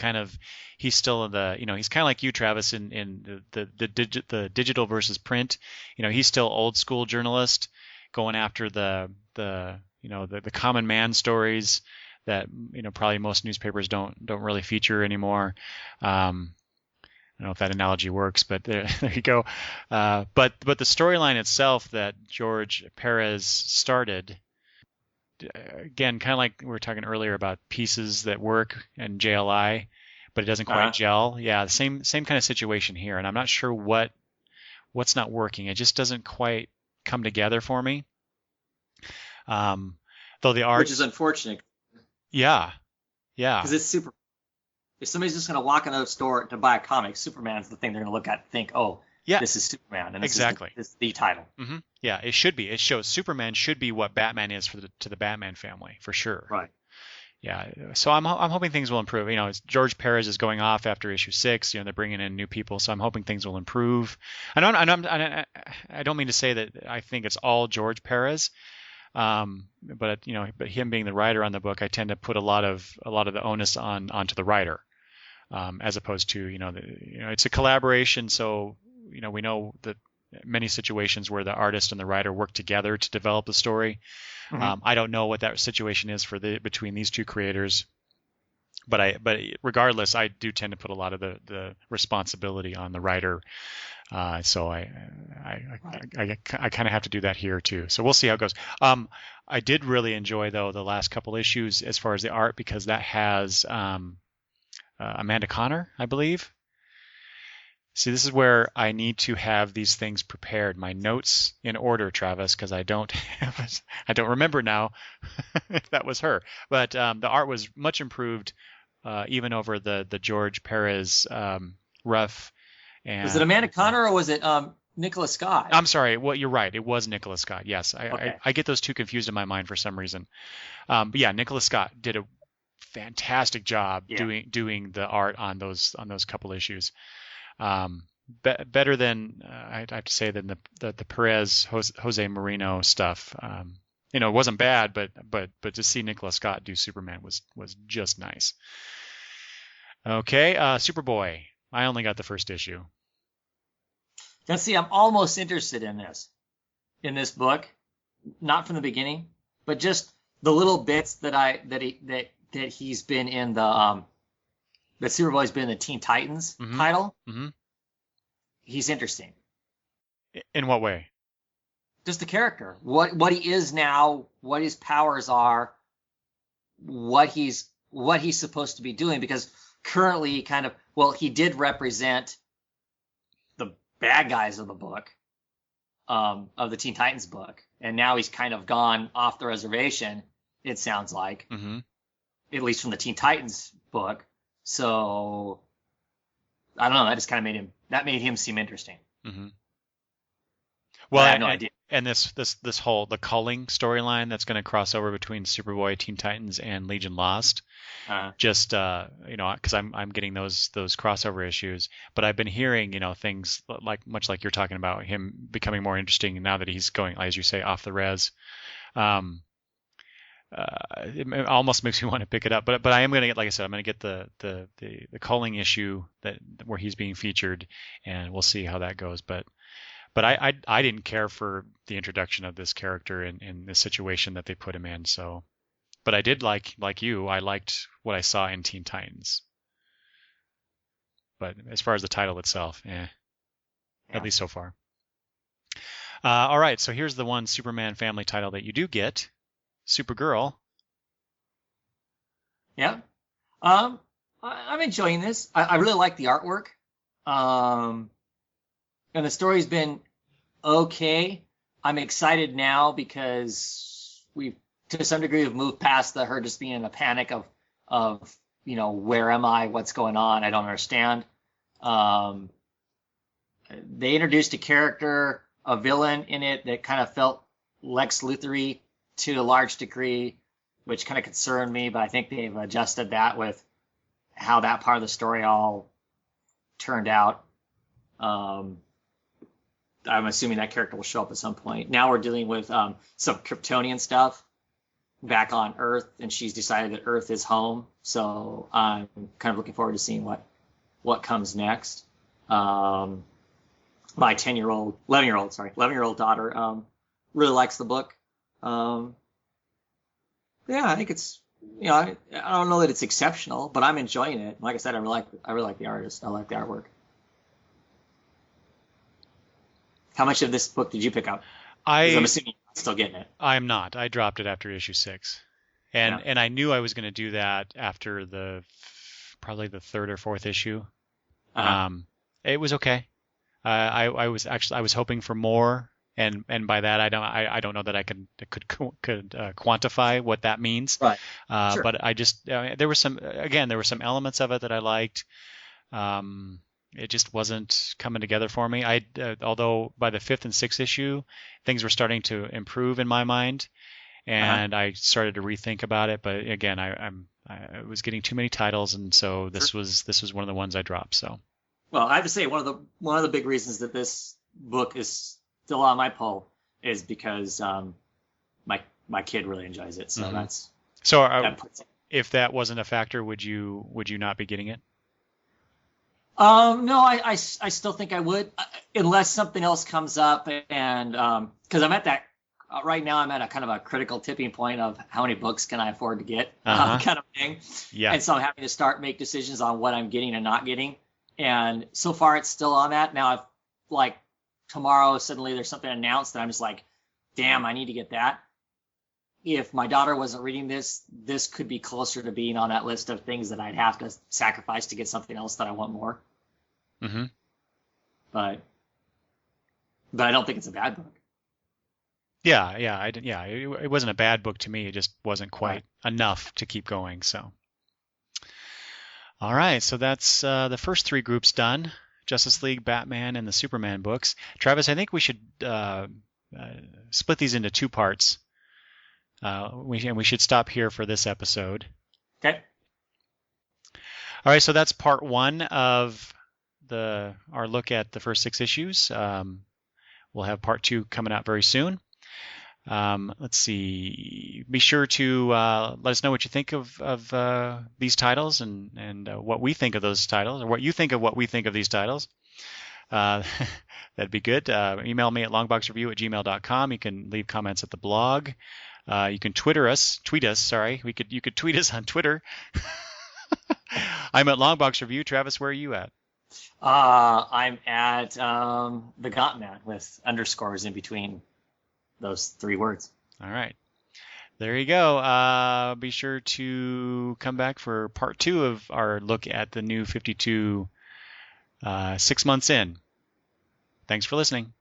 he's still he's kind of like you, Travis, in the digital versus print. He's still old school journalist going after the common man stories that probably most newspapers don't really feature anymore. I don't know if that analogy works, but there you go. But the storyline itself that George Perez started, again, kind of like we were talking earlier about pieces that work and JLI, but it doesn't quite gel. Yeah, the same kind of situation here, and I'm not sure what's not working. It just doesn't quite come together for me. Though the art, which is unfortunate. Yeah. Because it's super. If somebody's just going to walk into a store to buy a comic, Superman's the thing they're going to look at and think, oh, yeah, this is Superman, and this is the title. Mm-hmm. Yeah, it should be. It shows Superman should be what Batman is to the Batman family, for sure. Right. Yeah. So I'm hoping things will improve. George Perez is going off after issue 6. They're bringing in new people, so I'm hoping things will improve. I don't mean to say that I think it's all George Perez. But him being the writer on the book, I tend to put a lot of the onus onto the writer, as opposed to it's a collaboration. So we know that many situations where the artist and the writer work together to develop the story. Mm-hmm. I don't know what that situation is between these two creators, but regardless, I do tend to put a lot of the responsibility on the writer. So I kind of have to do that here too. So we'll see how it goes. I did really enjoy though the last couple issues as far as the art, because that has Amanda Connor, I believe. See, this is where I need to have these things prepared, my notes in order, Travis, because I don't remember now if that was her. But the art was much improved, even over the George Perez rough. And was it Amanda Connor or was it Nicholas Scott? I'm sorry. Well, you're right. It was Nicholas Scott. Yes, Okay. I get those two confused in my mind for some reason. But yeah, Nicholas Scott did a fantastic job doing the art on those couple issues. Better than I have to say than the Perez Jose Marino stuff. It wasn't bad, but to see Nicholas Scott do Superman was just nice. Okay, Superboy. I only got the first issue. Now, see, I'm almost interested in this book, not from the beginning, but just the little bits that he's been in that Superboy's been in the Teen Titans title. Mm-hmm. He's interesting. In what way? Just the character, what he is now, what his powers are, what he's supposed to be doing, because currently he did represent the bad guys of the book, of the Teen Titans book, and now he's kind of gone off the reservation, it sounds like, at least from the Teen Titans book. So I don't know, that just kind of made him seem interesting. Mm-hmm. Well, I have no idea. And this whole the culling storyline that's going to cross over between Superboy, Teen Titans, and Legion Lost, just because I'm getting those crossover issues. But I've been hearing things much like you're talking about, him becoming more interesting now that he's going, as you say, off the res. It almost makes me want to pick it up. But I am going to get, like I said, I'm going to get the culling issue where he's being featured, and we'll see how that goes. But I didn't care for the introduction of this character in the situation that they put him in. So, but I did like you. I liked what I saw in Teen Titans. But as far as the title itself, at least so far. All right, so here's the one Superman family title that you do get, Supergirl. Yeah, I'm enjoying this. I really like the artwork. And the story's been okay. I'm excited now because we, to some degree, have moved past her just being in a panic of where am I? What's going on? I don't understand. Um, they introduced a character, a villain in it that kind of felt Lex Luthor-y to a large degree, which kind of concerned me, but I think they've adjusted that with how that part of the story all turned out. I'm assuming that character will show up at some point. Now we're dealing with some Kryptonian stuff back on Earth, and she's decided that Earth is home. So I'm kind of looking forward to seeing what comes next. My 11-year-old daughter really likes the book. Yeah, I think it's, I don't know that it's exceptional, but I'm enjoying it. Like I said, I really like the artist. I like the artwork. How much of this book did you pick up? 'Cause I'm assuming you're still getting it. I'm not. I dropped it after issue 6. And I knew I was going to do that after probably the 3rd or 4th issue. It was okay. I was hoping for more, and by that I don't know that I could quantify what that means. Right. Sure. But I just there were some elements of it that I liked. It just wasn't coming together for me. Although by the 5th and 6th issue, things were starting to improve in my mind, and I started to rethink about it. But again, I was getting too many titles, and so this was one of the ones I dropped. So. Well, I have to say one of the big reasons that this book is still on my pull is because my kid really enjoys it. So that's if that wasn't a factor, would you not be getting it? No, I still think I would, unless something else comes up, and because I'm at that right now, I'm at a kind of a critical tipping point of how many books can I afford to get, kind of thing. Yeah. And so I'm having to make decisions on what I'm getting and not getting. And so far, it's still on that. Now, if like tomorrow suddenly there's something announced that I'm just like, damn, I need to get that. If my daughter wasn't reading this could be closer to being on that list of things that I'd have to sacrifice to get something else that I want more. Mm-hmm. But I don't think it's a bad book. Yeah, it wasn't a bad book to me. It just wasn't quite enough to keep going. So, all right, so that's the first 3 groups done: Justice League, Batman, and the Superman books. Travis, I think we should split these into 2 parts. We should stop here for this episode. Okay. All right, so that's part 1 of our look at the first 6 issues. We'll have part 2 coming out very soon. Let's see. Be sure to let us know what you think of these titles and what we think of those titles, or what you think of what we think of these titles. That'd be good. Email me at longboxreview@gmail.com. You can leave comments at the blog. You can tweet us. Sorry, you could tweet us on Twitter. I'm at Longbox Review. Travis, where are you at? I'm at the Gauntman with underscores in between those 3 words. All right. There you go. Be sure to come back for part 2 of our look at the new 52 6 months in. Thanks for listening.